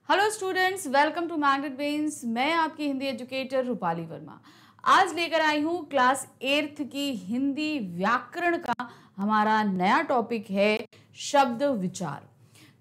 Hello students, welcome to Magnet Brains. मैं आपकी Hindi educator Rupali Verma आज लेकर आई हूँ क्लास 8th की हिंदी व्याकरण का हमारा नया टॉपिक है शब्द विचार।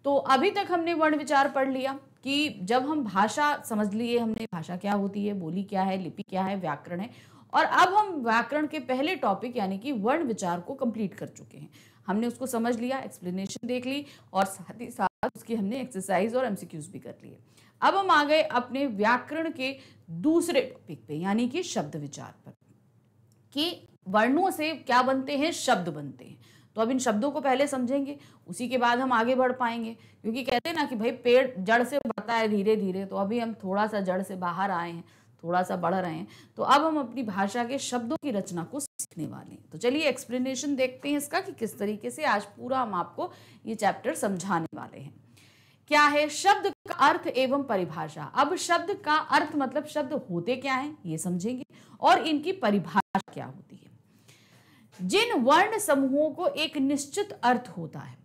तो अभी तक हमने वर्ण विचार पढ़ लिया कि जब हम भाषा समझ लिए, हमने भाषा क्या होती है, बोली क्या है, लिपि क्या है, व्याकरण है। और अब हम व्याकरण के पहले टॉपिक यानी कि वर्ण विचार को कंप्लीट कर चुके हैं। हमने उसको समझ लिया, एक्सप्लेनेशन देख ली और साथ ही साथ उसकी हमने एक्सरसाइज और एमसीक्यूज भी कर लिए। अब हम आ गए अपने व्याकरण के दूसरे टॉपिक पे यानी कि शब्द विचार पर, कि वर्णों से क्या बनते हैं, शब्द बनते हैं। तो अब इन शब्दों को पहले समझेंगे, उसी के बाद हम आगे बढ़ पाएंगे। क्योंकि कहते हैं ना कि भाई पेड़ जड़ से बढ़ता है धीरे धीरे, तो अभी हम थोड़ा सा जड़ से बाहर आए हैं, थोड़ा सा बढ़ रहे हैं। तो अब हम अपनी भाषा के शब्दों की रचना को सीखने वाले हैं। तो चलिए एक्सप्लेनेशन देखते हैं इसका कि किस तरीके से आज पूरा हम आपको ये चैप्टर समझाने वाले हैं। क्या है शब्द का अर्थ एवं परिभाषा। अब शब्द का अर्थ मतलब शब्द होते क्या हैं ये समझेंगे और इनकी परिभाषा क्या होती है। जिन वर्ण समूहों को एक निश्चित अर्थ होता है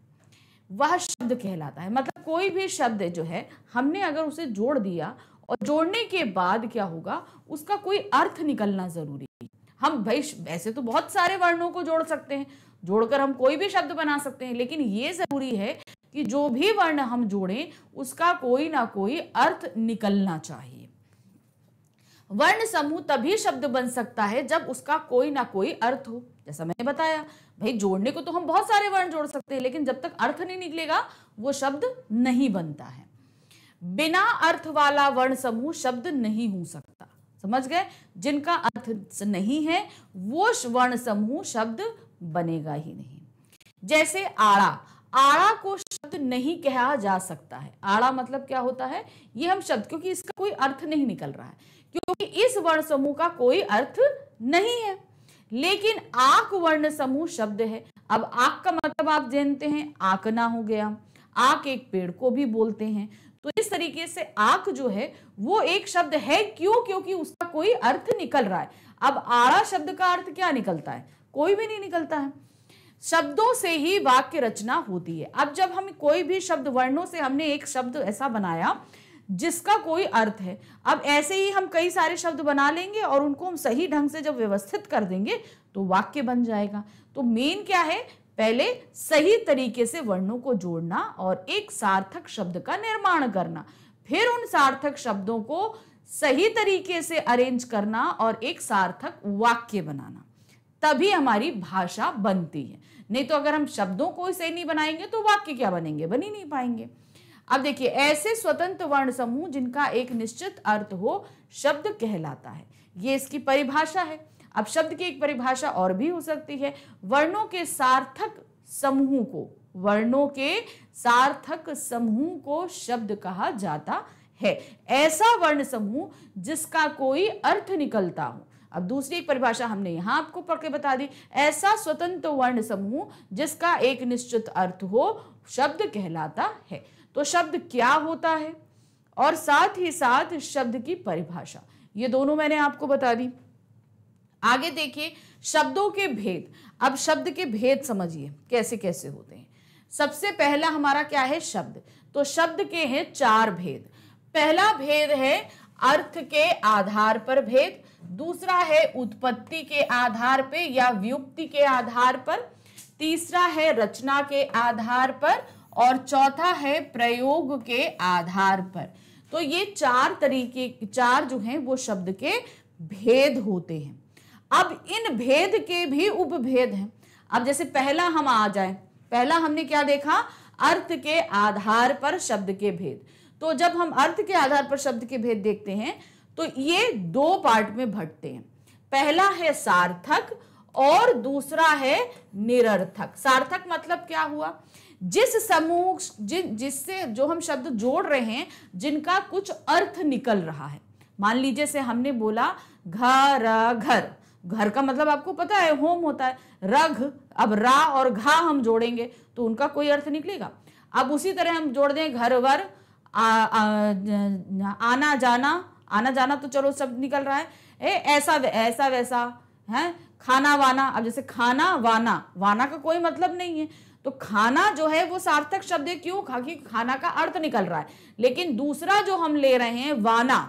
वह शब्द कहलाता है। मतलब कोई भी शब्द जो है हमने अगर उसे जोड़ दिया और जोड़ने के बाद क्या होगा, उसका कोई अर्थ निकलना जरूरी है। हम भाई वैसे तो बहुत सारे वर्णों को जोड़ सकते हैं, जोड़कर हम कोई भी शब्द बना सकते हैं, लेकिन ये जरूरी है कि जो भी वर्ण हम जोड़ें उसका कोई ना कोई अर्थ निकलना चाहिए। वर्ण समूह तभी शब्द बन सकता है जब उसका कोई ना कोई अर्थ हो। जैसा मैंने बताया, भाई जोड़ने को तो हम बहुत सारे वर्ण जोड़ सकते हैं, लेकिन जब तक अर्थ नहीं निकलेगा वो शब्द नहीं बनता है। बिना अर्थ वाला वर्ण समूह शब्द नहीं हो सकता। समझ गए? जिनका अर्थ नहीं है वो वर्ण समूह शब्द बनेगा ही नहीं। जैसे आड़ा, आड़ा को शब्द नहीं कहा जा सकता है। आड़ा मतलब क्या होता है, ये हम शब्द, क्योंकि इसका कोई अर्थ नहीं निकल रहा है, क्योंकि इस वर्ण समूह का कोई अर्थ नहीं है। लेकिन आक वर्ण समूह शब्द है। अब आक का मतलब आप जानते हैं, आकना हो गया। आक एक पेड़ को भी बोलते हैं। तो इस तरीके से आक जो है वो एक शब्द है। क्यों? क्योंकि उसका कोई अर्थ निकल रहा है। अब आड़ा शब्द का अर्थ क्या निकलता है? कोई भी नहीं निकलता है। शब्दों से ही वाक्य रचना होती है। अब जब हम कोई भी शब्द, वर्णों से हमने एक शब्द ऐसा बनाया जिसका कोई अर्थ है, अब ऐसे ही हम कई सारे शब्द बना लेंगे और उनको हम सही ढंग से जब व्यवस्थित कर देंगे तो वाक्य बन जाएगा। तो मेन क्या है, पहले सही तरीके से वर्णों को जोड़ना और एक सार्थक शब्द का निर्माण करना, फिर उन सार्थक शब्दों को सही तरीके से अरेंज करना और एक सार्थक वाक्य बनाना, तभी हमारी भाषा बनती है। नहीं तो अगर हम शब्दों को सही नहीं बनाएंगे तो वाक्य क्या बनेंगे, बन ही नहीं पाएंगे। अब देखिए, ऐसे स्वतंत्र वर्ण समूह जिनका एक निश्चित अर्थ हो शब्द कहलाता है। ये इसकी परिभाषा है। अब शब्द की एक परिभाषा और भी हो सकती है। वर्णों के सार्थक समूह को, वर्णों के सार्थक समूह को शब्द कहा जाता है। ऐसा वर्ण समूह जिसका कोई अर्थ निकलता हो। अब दूसरी एक परिभाषा हमने यहां आपको पढ़ के बता दी, ऐसा स्वतंत्र वर्ण समूह जिसका एक निश्चित अर्थ हो शब्द कहलाता है। तो शब्द क्या होता है और साथ ही साथ शब्द की परिभाषा, ये दोनों मैंने आपको बता दी। आगे देखिए शब्दों के भेद। अब शब्द के भेद समझिए कैसे कैसे होते हैं। सबसे पहला हमारा क्या है, शब्द। तो शब्द के हैं 4 भेद। पहला भेद है अर्थ के आधार पर भेद, दूसरा है उत्पत्ति के आधार पे या व्युक्ति के आधार पर, तीसरा है रचना के आधार पर और चौथा है प्रयोग के आधार पर। तो ये 4 तरीके, 4 जो हैं वो शब्द के भेद होते हैं। अब इन भेद के भी उपभेद हैं। अब जैसे पहला हम आ जाए, पहला हमने क्या देखा, अर्थ के आधार पर शब्द के भेद। तो जब हम अर्थ के आधार पर शब्द के भेद देखते हैं तो ये 2 पार्ट में बंटते हैं। पहला है सार्थक और दूसरा है निरर्थक। सार्थक मतलब क्या हुआ, जिस समूह जिससे जो हम शब्द जोड़ रहे हैं जिनका कुछ अर्थ निकल रहा है। मान लीजिए से हमने बोला घर, घर, घर का मतलब आपको पता है होम होता है। रघ, अब रा और घा हम जोड़ेंगे तो उनका कोई अर्थ निकलेगा। अब उसी तरह हम जोड़ दें घर वर, आना जाना, आना जाना तो चलो शब्द निकल रहा है। ऐसा ऐसा वैसा है, खाना वाना। अब जैसे खाना वाना, वाना का कोई मतलब नहीं है, तो खाना जो है वो सार्थक शब्द है, क्यों? क्योंकि खाना का अर्थ निकल रहा है। लेकिन दूसरा जो हम ले रहे हैं वाना,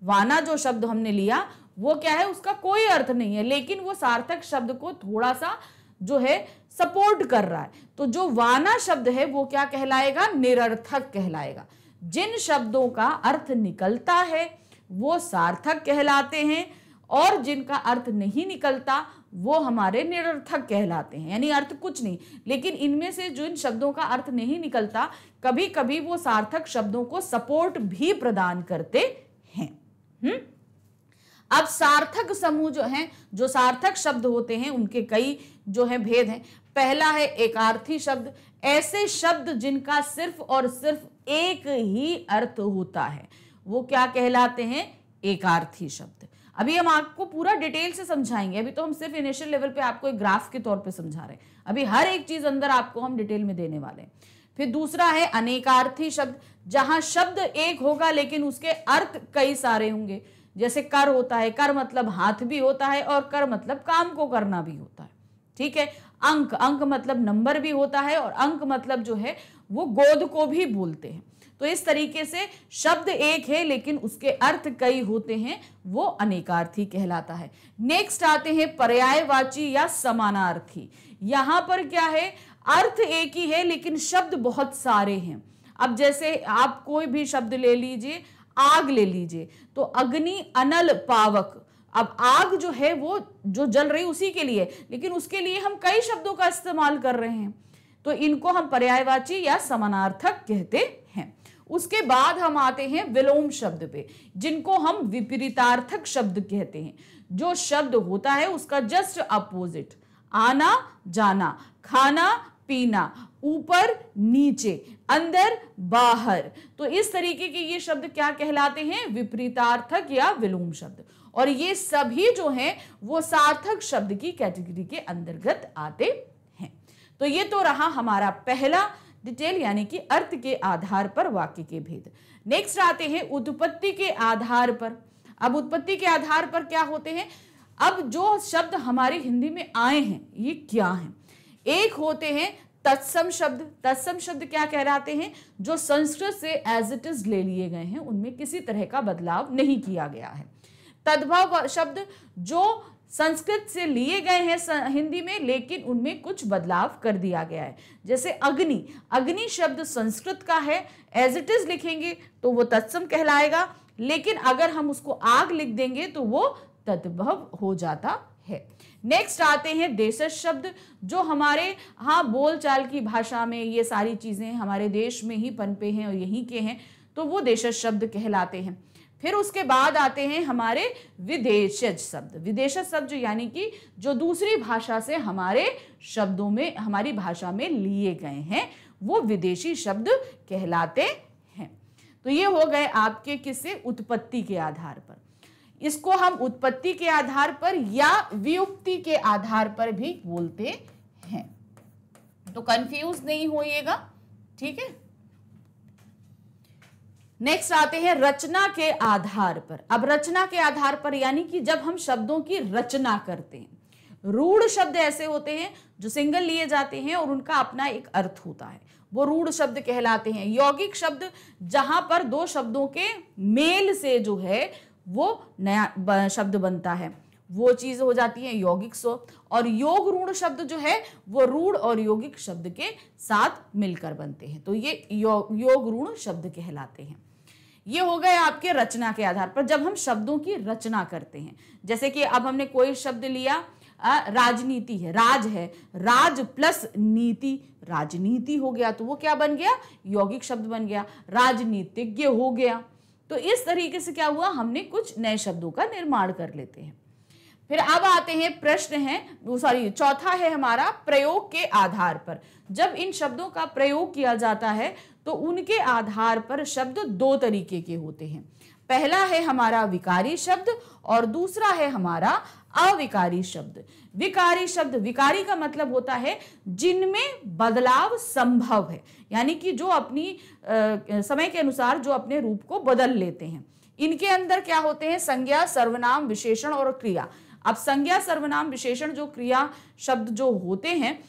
वाना जो शब्द हमने लिया वो क्या है, उसका कोई अर्थ नहीं है, लेकिन वो सार्थक शब्द को थोड़ा सा जो है सपोर्ट कर रहा है। तो जो वाना शब्द है वो क्या कहलाएगा? निरर्थक कहलाएगा। जिन शब्दों का अर्थ निकलता है वो सार्थक कहलाते हैं, और जिनका अर्थ नहीं निकलता वो हमारे निरर्थक कहलाते हैं, यानी अर्थ कुछ नहीं। लेकिन इनमें से जो इन शब्दों का अर्थ नहीं निकलता, कभी कभी वो सार्थक शब्दों को सपोर्ट भी प्रदान करते हैं। अब सार्थक समूह जो हैं, जो सार्थक शब्द होते हैं, उनके कई जो है भेद हैं। पहला है एकार्थी शब्द, ऐसे शब्द जिनका सिर्फ और सिर्फ एक ही अर्थ होता है, वो क्या कहलाते हैं? एकार्थी शब्द। अभी हम आपको पूरा डिटेल से समझाएंगे, अभी तो हम सिर्फ इनिशियल लेवल पे आपको एक ग्राफ के तौर पे समझा रहे हैं, अभी हर एक चीज अंदर आपको हम डिटेल में देने वाले हैं। फिर दूसरा है अनेकार्थी शब्द, जहां शब्द एक होगा लेकिन उसके अर्थ कई सारे होंगे। जैसे कर होता है, कर मतलब हाथ भी होता है, और कर मतलब काम को करना भी होता है, ठीक है। अंक, अंक मतलब नंबर भी होता है, और अंक मतलब जो है वो गोद को भी बोलते हैं। तो इस तरीके से शब्द एक है लेकिन उसके अर्थ कई होते हैं, वो अनेकार्थी कहलाता है। नेक्स्ट आते हैं पर्यायवाची या समानार्थी। यहां पर क्या है, अर्थ एक ही है लेकिन शब्द बहुत सारे हैं। अब जैसे आप कोई भी शब्द ले लीजिए, आग ले लीजिए, तो अग्नि, अनल, पावक। अब आग जो है वो जो जल रही उसी के लिए, लेकिन उसके लिए हम कई शब्दों का इस्तेमाल कर रहे हैं, तो इनको हम पर्यायवाची या समानार्थक कहते हैं। उसके बाद हम आते हैं विलोम शब्द पे, जिनको हम विपरीतार्थक शब्द कहते हैं। जो शब्द होता है उसका जस्ट अपोजिट, आना जाना, खाना पीना, ऊपर नीचे, अंदर बाहर, तो इस तरीके के ये शब्द क्या कहलाते हैं? विपरीतार्थक या विलोम शब्द। और ये सभी जो हैं वो सार्थक शब्द की कैटेगरी के अंतर्गत आते हैं। तो ये तो रहा हमारा पहला डिटेल, यानी कि अर्थ के आधार पर वाक्य के भेद। नेक्स्ट आते हैं उत्पत्ति के आधार पर। अब उत्पत्ति के आधार पर क्या होते हैं? अब जो शब्द हमारी हिंदी में आए हैं ये क्या हैं? एक होते हैं तत्सम शब्द। तत्सम शब्द क्या कहलाते हैं? जो संस्कृत से एज इट इज ले लिए गए हैं, उनमें किसी तरह का बदलाव नहीं किया गया है। तद्भव शब्द, जो संस्कृत से लिए गए हैं हिंदी में, लेकिन उनमें कुछ बदलाव कर दिया गया है। जैसे अग्नि, अग्नि शब्द संस्कृत का है, एज इट इज लिखेंगे तो वो तत्सम कहलाएगा, लेकिन अगर हम उसको आग लिख देंगे तो वो तद्भव हो जाता है। नेक्स्ट आते हैं देशज शब्द, जो हमारे बोलचाल की भाषा में ये सारी चीजें हमारे देश में ही पनपे हैं और यहीं के हैं, तो वो देशज शब्द कहलाते हैं। फिर उसके बाद आते हैं हमारे विदेशज शब्द। विदेशज शब्द यानी कि जो दूसरी भाषा से हमारे शब्दों में, हमारी भाषा में लिए गए हैं, वो विदेशी शब्द कहलाते हैं। तो ये हो गए आपके किससे? उत्पत्ति के आधार पर। इसको हम उत्पत्ति के आधार पर या व्युत्पत्ति के आधार पर भी बोलते हैं, तो कंफ्यूज नहीं होइएगा, ठीक है। नेक्स्ट आते हैं रचना के आधार पर। अब रचना के आधार पर यानी कि जब हम शब्दों की रचना करते हैं। रूढ़ शब्द ऐसे होते हैं जो सिंगल लिए जाते हैं और उनका अपना एक अर्थ होता है, वो रूढ़ शब्द कहलाते हैं। यौगिक शब्द, जहां पर दो शब्दों के मेल से जो है वो नया शब्द बनता है, वो चीज हो जाती है यौगिक स्व। और योग रूढ़ शब्द जो है वो रूढ़ और यौगिक शब्द के साथ मिलकर बनते हैं, तो ये योग रूढ़ शब्द कहलाते हैं। ये हो गए आपके रचना के आधार पर, जब हम शब्दों की रचना करते हैं। जैसे कि अब हमने कोई शब्द लिया, राजनीति है, राज है, राज प्लस नीति, राजनीति हो गया, तो वो क्या बन गया? यौगिक शब्द बन गया। राजनीतिज्ञ हो गया। तो इस तरीके से क्या हुआ, हमने कुछ नए शब्दों का निर्माण कर लेते हैं। फिर अब आते हैं प्रश्न है, चौथा है हमारा प्रयोग के आधार पर। जब इन शब्दों का प्रयोग किया जाता है तो उनके आधार पर शब्द दो तरीके के होते हैं। पहला है हमारा विकारी शब्द और दूसरा है हमारा अविकारी शब्द। विकारी शब्द, विकारी का मतलब होता है जिनमें बदलाव संभव है, यानी कि जो अपनी समय के अनुसार जो अपने रूप को बदल लेते हैं। इनके अंदर क्या होते हैं? संज्ञा, सर्वनाम, विशेषण और क्रिया। अब संज्ञा, सर्वनाम, विशेषण जो क्रिया शब्द जो होते हैं,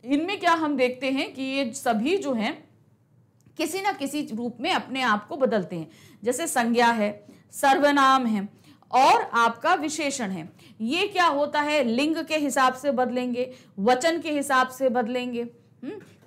इनमें क्या हम देखते हैं कि ये सभी जो हैं किसी ना किसी रूप में अपने आप को बदलते हैं। जैसे संज्ञा है, सर्वनाम है और आपका विशेषण है। ये क्या होता है, लिंग के हिसाब से बदलेंगे, वचन के हिसाब से बदलेंगे।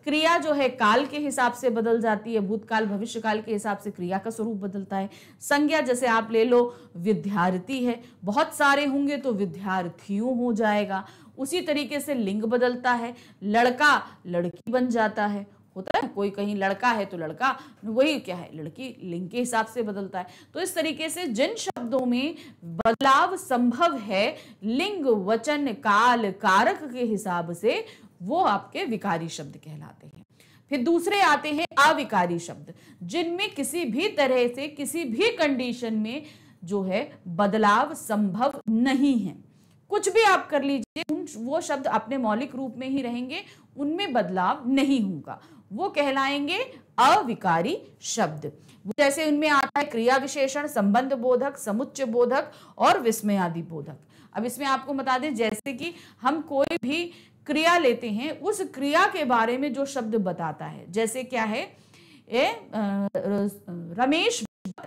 क्रिया जो है काल के हिसाब से बदल जाती है, भूतकाल भविष्यकाल के हिसाब से क्रिया का स्वरूप बदलता है। संज्ञा जैसे आप ले लो, विद्यार्थी है, बहुत सारे होंगे तो विद्यार्थियों हो जाएगा। उसी तरीके से लिंग बदलता है, लड़का लड़की बन जाता है, होता है कोई कहीं लड़का है तो लड़का, वही क्या है लड़की, लिंग के हिसाब से बदलता है। तो इस तरीके से जिन शब्दों में बदलाव संभव है लिंग वचन काल कारक के हिसाब से, वो आपके विकारी शब्द कहलाते हैं। फिर दूसरे आते हैं अविकारी शब्द, जिनमें किसी भी तरह से किसी भी कंडीशन में जो है बदलाव संभव नहीं है। कुछ भी आप कर लीजिए, वो शब्द अपने मौलिक रूप में ही रहेंगे, उनमें बदलाव नहीं होगा, वो कहलाएंगे अविकारी शब्द। जैसे उनमें आता है क्रिया विशेषण, संबंध बोधक, समुच्चय बोधक और विस्मयादि बोधक। अब इसमें आपको बता दें, जैसे कि हम कोई भी क्रिया लेते हैं, उस क्रिया के बारे में जो शब्द बताता है, जैसे क्या है, रमेश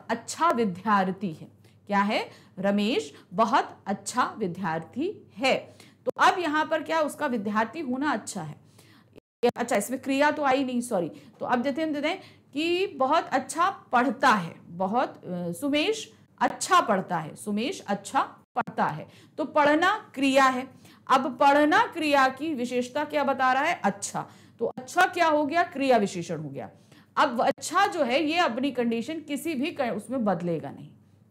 अच्छा विद्यार्थी है। क्या है, रमेश बहुत अच्छा विद्यार्थी है। तो अब यहां पर क्या, उसका विद्यार्थी होना अच्छा है। अच्छा, इसमें क्रिया तो आई नहीं, सॉरी। तो अब देते हैं कि बहुत अच्छा पढ़ता है, बहुत सुमेश अच्छा पढ़ता है, सुमेश अच्छा पढ़ता है। तो पढ़ना क्रिया है। अब पढ़ना क्रिया की विशेषता क्या बता रहा है, अच्छा। तो अच्छा क्या हो गया, क्रिया विशेषण हो गया। अब अच्छा जो है ये अपनी कंडीशन किसी भी उसमें बदलेगा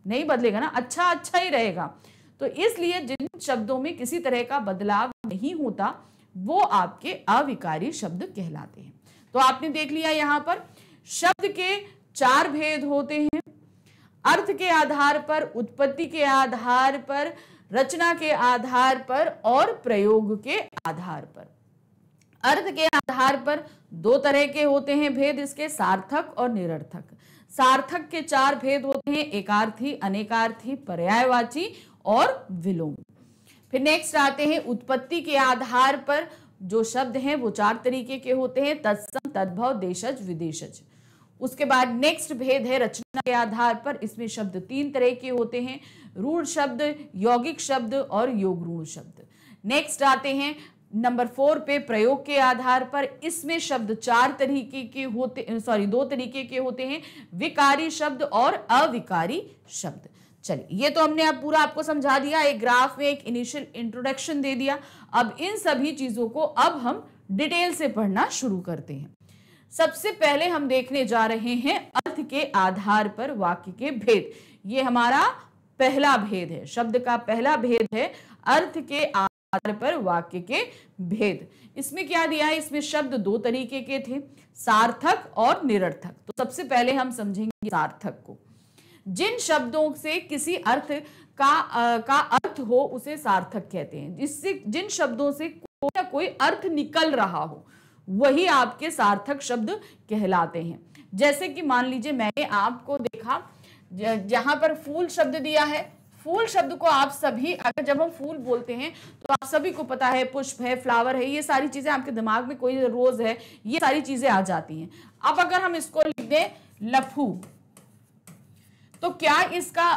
नहीं बदलेगा ना, अच्छा अच्छा ही रहेगा। तो इसलिए जिन शब्दों में किसी तरह का बदलाव नहीं होता वो आपके अविकारी शब्द कहलाते हैं। तो आपने देख लिया यहां पर शब्द के 4 भेद होते हैं, अर्थ के आधार पर, उत्पत्ति के आधार पर, रचना के आधार पर और प्रयोग के आधार पर। अर्थ के आधार पर 2 तरह के होते हैं भेद इसके, सार्थक और निरर्थक। सार्थक के 4 भेद होते हैं, एकार्थी, अनेकार्थी, पर्यायवाची और विलोम। फिर नेक्स्ट आते हैं उत्पत्ति के आधार पर जो शब्द हैं वो 4 तरीके के होते हैं, तत्सम, तद्भव, देशज, विदेशज। उसके बाद नेक्स्ट भेद है रचना के आधार पर, इसमें शब्द 3 तरह के होते हैं, रूढ़ शब्द, यौगिक शब्द और योगरूढ़ शब्द। नेक्स्ट आते हैं नंबर 4 पे प्रयोग के आधार पर, इसमें शब्द 4 तरीके के होते, 2 तरीके के होते हैं, विकारी शब्द और अविकारी शब्द। चलिए, ये तो हमने अब पूरा आपको समझा दिया, एक ग्राफ में एक इनिशियल इंट्रोडक्शन दे दिया। अब इन सभी चीजों को अब हम डिटेल से पढ़ना शुरू करते हैं। सबसे पहले हम देखने जा रहे हैं अर्थ के आधार पर वाक्य के भेद। ये हमारा पहला भेद है, शब्द का पहला भेद है अर्थ के आधार पर वाक्य के भेद। इसमें क्या दिया है, इसमें शब्द 2 तरीके के थे, सार्थक और निरर्थक। तो सबसे पहले हम समझेंगे सार्थक को। जिन शब्दों से किसी अर्थ का अर्थ हो उसे सार्थक कहते हैं। जिससे जिन शब्दों से कोई ना कोई अर्थ निकल रहा हो वही आपके सार्थक शब्द कहलाते हैं। जैसे कि मान लीजिए मैंने आपको देखा, जहां पर फूल शब्द दिया है, फूल शब्द को आप सभी, अगर जब हम फूल बोलते हैं तो आप सभी को पता है पुष्प है, फ्लावर है, ये सारी चीजें आपके दिमाग में, कोई रोज है, ये सारी चीजें आ जाती हैं। अब अगर हम इसको लिख दें लफू, तो क्या इसका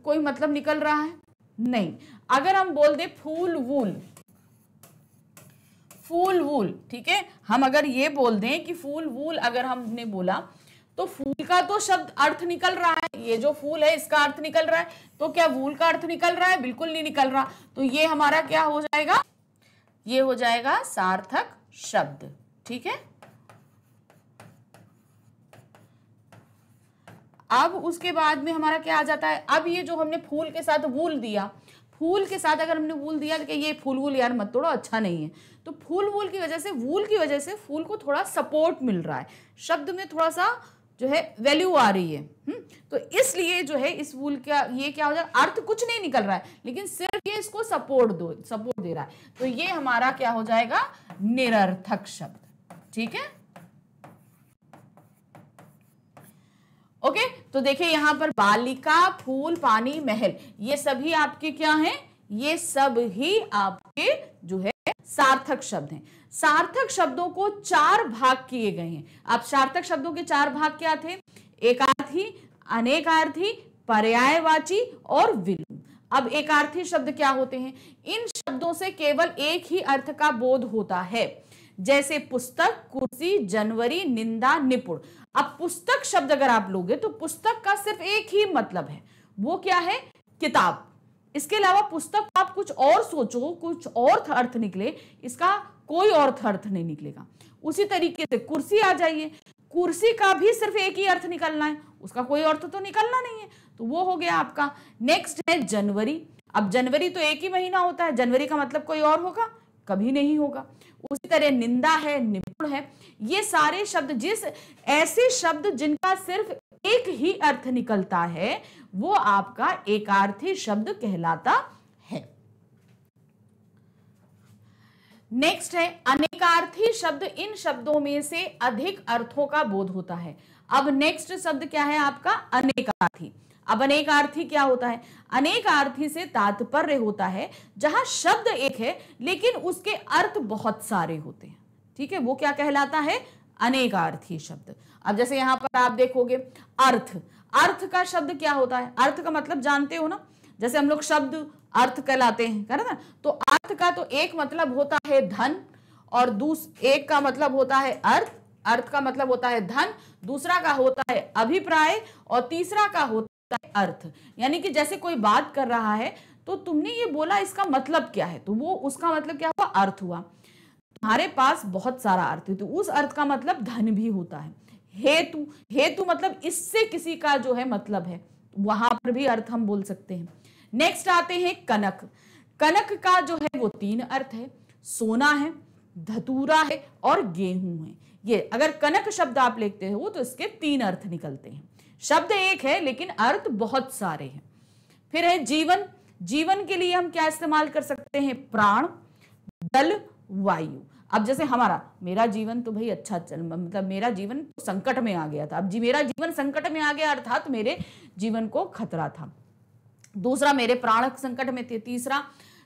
कोई मतलब निकल रहा है? नहीं। अगर हम बोल दें फूल वूल, फूल वूल, ठीक है, हम अगर ये बोल दें कि फूल वूल अगर हमने बोला तो फूल का तो शब्द अर्थ निकल रहा है, ये जो फूल है इसका अर्थ निकल रहा है, तो क्या वूल का अर्थ निकल रहा है? बिल्कुल नहीं निकल रहा। तो ये हमारा क्या हो जाएगा, ये हो जाएगा सार्थक शब्द। ठीक है, अब उसके बाद में हमारा क्या आ जाता है, अब ये जो हमने फूल के साथ वूल दिया, फूल के साथ अगर हमने वूल दिया कि ये फूल वूल यार मत तोड़ो, अच्छा नहीं है, तो फूल वूल की वजह से, वूल की वजह से फूल को थोड़ा सपोर्ट मिल रहा है, शब्द में थोड़ा सा जो है वैल्यू आ रही है। तो इसलिए जो है इस वूल का ये क्या हो जाए, अर्थ कुछ नहीं निकल रहा है, लेकिन सिर्फ ये इसको सपोर्ट दे रहा है, तो ये हमारा क्या हो जाएगा, निरर्थक शब्द। ठीक है, ओके। तो देखिए यहां पर बालिका, फूल, पानी, महल, ये सभी आपके क्या हैं, ये सब ही आपके जो है सार्थक शब्द हैं। सार्थक शब्दों को 4 भाग किए गए हैं। अब सार्थक शब्दों के 4 भाग क्या थे? एकार्थी, अनेकार्थी, पर्यायवाची और विलोम। अब एकार्थी शब्द क्या होते हैं? इन शब्दों से केवल एक ही अर्थ का बोध होता है, जैसे पुस्तक, कुर्सी, जनवरी, निंदा, निपुण। अब पुस्तक शब्द अगर आप लोगे तो पुस्तक का सिर्फ एक ही मतलब है, वो क्या है? किताब। इसके अलावा पुस्तक आप कुछ और सोचो, कुछ और अर्थ निकले, इसका कोई और अर्थ नहीं निकलेगा। उसी तरीके से कुर्सी आ जाइए, कुर्सी का भी सिर्फ एक ही अर्थ निकलना है, उसका कोई अर्थ तो निकलना नहीं है, तो वो हो गया आपका। नेक्स्ट है जनवरी। अब जनवरी तो एक ही महीना होता है, जनवरी का मतलब कोई और होगा? कभी नहीं होगा। उसी तरह निंदा है, निपुण है। ये सारे शब्द, ऐसे शब्द जिनका सिर्फ एक ही अर्थ निकलता है, वो आपका एकार्थी शब्द कहलाता है। नेक्स्ट है अनेकार्थी शब्द। इन शब्दों में से अधिक अर्थों का बोध होता है। अब नेक्स्ट शब्द क्या है आपका? अनेकार्थी। अब अनेकार्थी क्या होता है? अनेकार्थी से तात्पर्य होता है जहां शब्द एक है लेकिन उसके अर्थ बहुत सारे होते हैं। ठीक है, वो क्या कहलाता है? अनेकार्थी शब्द। अब जैसे यहां पर आप देखोगे अर्थ, अर्थ का शब्द क्या होता है? अर्थ का मतलब जानते हो ना, जैसे हम लोग शब्द अर्थ कहलाते हैं, है ना? तो अर्थ का तो एक मतलब होता है धन, और एक का मतलब होता है अर्थ, अर्थ का मतलब होता है धन, दूसरा का होता है अभिप्राय, और तीसरा का होता है अर्थ। यानी कि जैसे कोई बात कर रहा है तो तुमने ये बोला, इसका मतलब क्या है? तो वो उसका मतलब क्या हुआ? अर्थ हुआ। तुम्हारे पास बहुत सारा अर्थ है, तो उस अर्थ का मतलब धन भी होता है। हेतु, हेतु मतलब इससे किसी का जो है मतलब है, वहां पर भी अर्थ हम बोल सकते हैं। नेक्स्ट आते हैं कनक। कनक का जो है वो 3 अर्थ है, सोना है, धतूरा है और गेहूं है। ये अगर कनक शब्द आप लेते हो तो इसके 3 अर्थ निकलते हैं। शब्द एक है लेकिन अर्थ बहुत सारे हैं। फिर है जीवन। जीवन के लिए हम क्या इस्तेमाल कर सकते हैं? प्राण, जल, वायु। अब जैसे मेरा जीवन तो भाई अच्छा चल, मतलब मेरा जीवन तो संकट में आ गया था। अब मेरा जीवन संकट में आ गया अर्थात मेरे जीवन को खतरा था। दूसरा, मेरे प्राण संकट में थे। तीसरा,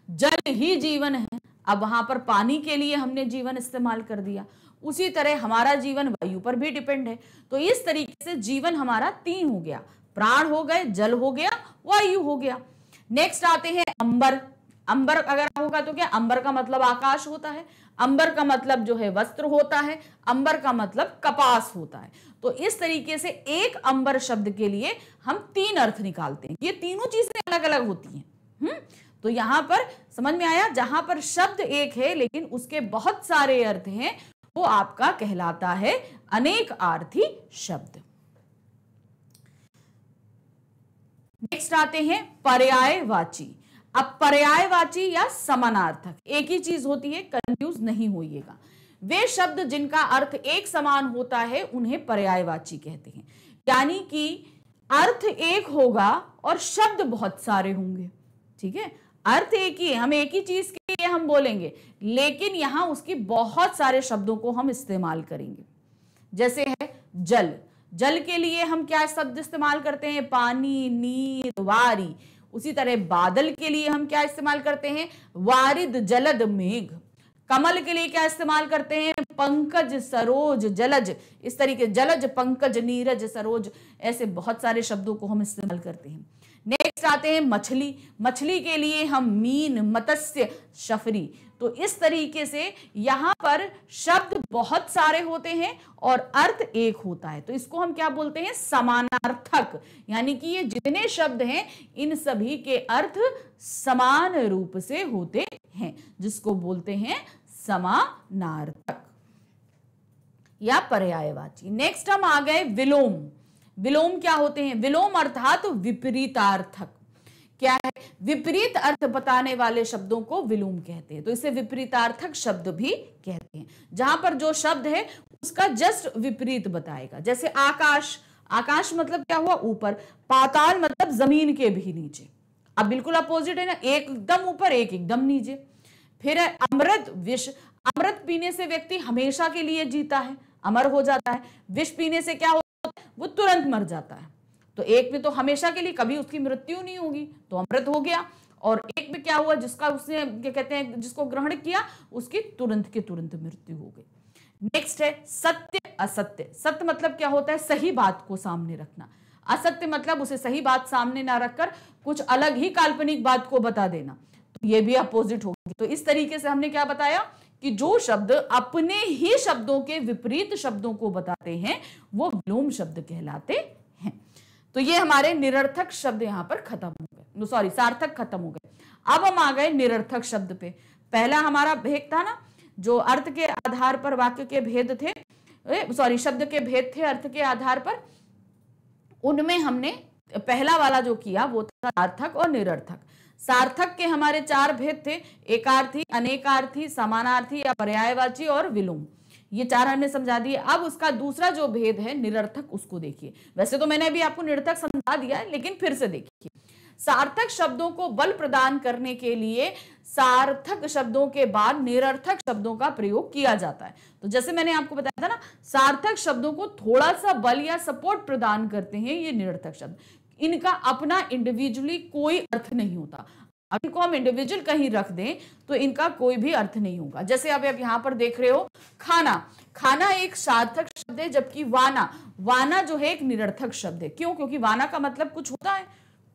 जल ही जीवन है। अब वहां पर पानी के लिए हमने जीवन इस्तेमाल कर दिया। उसी तरह हमारा जीवन वायु पर भी डिपेंड है। तो इस तरीके से जीवन हमारा 3 हो गया, प्राण हो गए, जल हो गया, वायु हो गया। नेक्स्ट आते हैं अंबर। अंबर अगर होगा तो क्या? अंबर का मतलब आकाश होता है, अंबर का मतलब जो है वस्त्र होता है, अंबर का मतलब कपास होता है। तो इस तरीके से एक अंबर शब्द के लिए हम 3 अर्थ निकालते हैं। ये तीनों चीजें अलग अलग होती हैं। तो यहां पर समझ में आया, जहां पर शब्द एक है लेकिन उसके बहुत सारे अर्थ हैं, वो आपका कहलाता है अनेकार्थी शब्द। नेक्स्ट आते हैं पर्यायवाची। अब पर्यायवाची या समानार्थक एक ही चीज होती है, कंफ्यूज नहीं होइएगा। वे शब्द जिनका अर्थ एक समान होता है उन्हें पर्यायवाची कहते हैं। यानी कि अर्थ एक होगा और शब्द बहुत सारे होंगे। ठीक है, अर्थ एक ही है, हम एक ही चीज के लिए हम बोलेंगे, लेकिन यहां उसकी बहुत सारे शब्दों को हम इस्तेमाल करेंगे। जैसे है जल। जल के लिए हम क्या शब्द इस्तेमाल करते हैं? पानी, नीर, वारी। उसी तरह बादल के लिए हम क्या इस्तेमाल करते हैं? वारिद, जलद, मेघ। कमल के लिए क्या इस्तेमाल करते हैं? पंकज, सरोज, जलज। इस तरीके जलज, पंकज, नीरज, सरोज, ऐसे बहुत सारे शब्दों को हम इस्तेमाल करते हैं। नेक्स्ट आते हैं मछली। मछली के लिए हम मीन, मत्स्य, शफरी। तो इस तरीके से यहां पर शब्द बहुत सारे होते हैं और अर्थ एक होता है, तो इसको हम क्या बोलते हैं? समानार्थक। यानी कि ये जितने शब्द हैं इन सभी के अर्थ समान रूप से होते हैं, जिसको बोलते हैं समानार्थक या पर्यायवाची। नेक्स्ट हम आ गए विलोम। विलोम क्या होते हैं? विलोम अर्थात विपरीतार्थक। क्या है? विपरीत अर्थ बताने वाले शब्दों को विलोम कहते हैं। तो इसे विपरीतार्थक शब्द भी कहते हैं, जहां पर जो शब्द है उसका जस्ट विपरीत बताएगा। जैसे आकाश। आकाश मतलब क्या हुआ? ऊपर। पाताल मतलब जमीन के भी नीचे। अब बिल्कुल अपोजिट है ना, एक एकदम ऊपर, एक एकदम नीचे। फिर है अमृत, विष। अमृत पीने से व्यक्ति हमेशा के लिए जीता है, अमर हो जाता है। विष पीने से क्या होता है? वो तुरंत मर जाता है। तो एक में तो हमेशा के लिए, कभी उसकी मृत्यु नहीं होगी, तो अमृत हो गया। और एक में क्या हुआ, जिसका उसने क्या कहते हैं, जिसको ग्रहण किया उसकी तुरंत के तुरंत मृत्यु हो गई। नेक्स्ट है सत्य असत्य। सत्य मतलब क्या होता है, सही बात को सामने रखना। असत्य मतलब उसे सही बात सामने ना रखकर कुछ अलग ही काल्पनिक बात को बता देना, तो ये भी अपोजिट होगी। तो इस तरीके से हमने क्या बताया कि जो शब्द अपने ही शब्दों के विपरीत शब्दों को बताते हैं वो विलोम शब्द कहलाते हैं। तो ये हमारे निरर्थक शब्द यहां पर खत्म हो गए, सॉरी सार्थक खत्म हो गए। अब हम आ गए निरर्थक शब्द पे। पहला हमारा भेद था ना, जो अर्थ के आधार पर वाक्य के भेद थे, सॉरी शब्द के भेद थे अर्थ के आधार पर, उनमें हमने पहला वाला जो किया वो था सार्थक और निरर्थक। सार्थक के हमारे 4 भेद थे, एकार्थी, अनेकार्थी, समानार्थी या पर्यायवाची और विलोम। ये 4 हमने समझा दिए। अब उसका दूसरा जो भेद है निरर्थक, उसको देखिए। वैसे तो मैंने अभी आपको निरर्थक समझा दिया है, लेकिन फिर से देखिए। सार्थक शब्दों को बल प्रदान करने के लिए सार्थक शब्दों के बाद निरर्थक शब्दों का प्रयोग किया जाता है। तो जैसे मैंने आपको बताया था ना, सार्थक शब्दों को थोड़ा सा बल या सपोर्ट प्रदान करते हैं ये निरर्थक शब्द। इनका अपना इंडिविजुअली कोई अर्थ नहीं होता। अब इनको हम इंडिविजुअल कहीं रख दें तो इनका कोई भी अर्थ नहीं होगा। जैसे अब आप यहां पर देख रहे हो खाना, खाना एक सार्थक शब्द है, जबकि वाना, वाना जो है एक निरर्थक शब्द है। क्यों? क्योंकि वाना का मतलब कुछ होता है,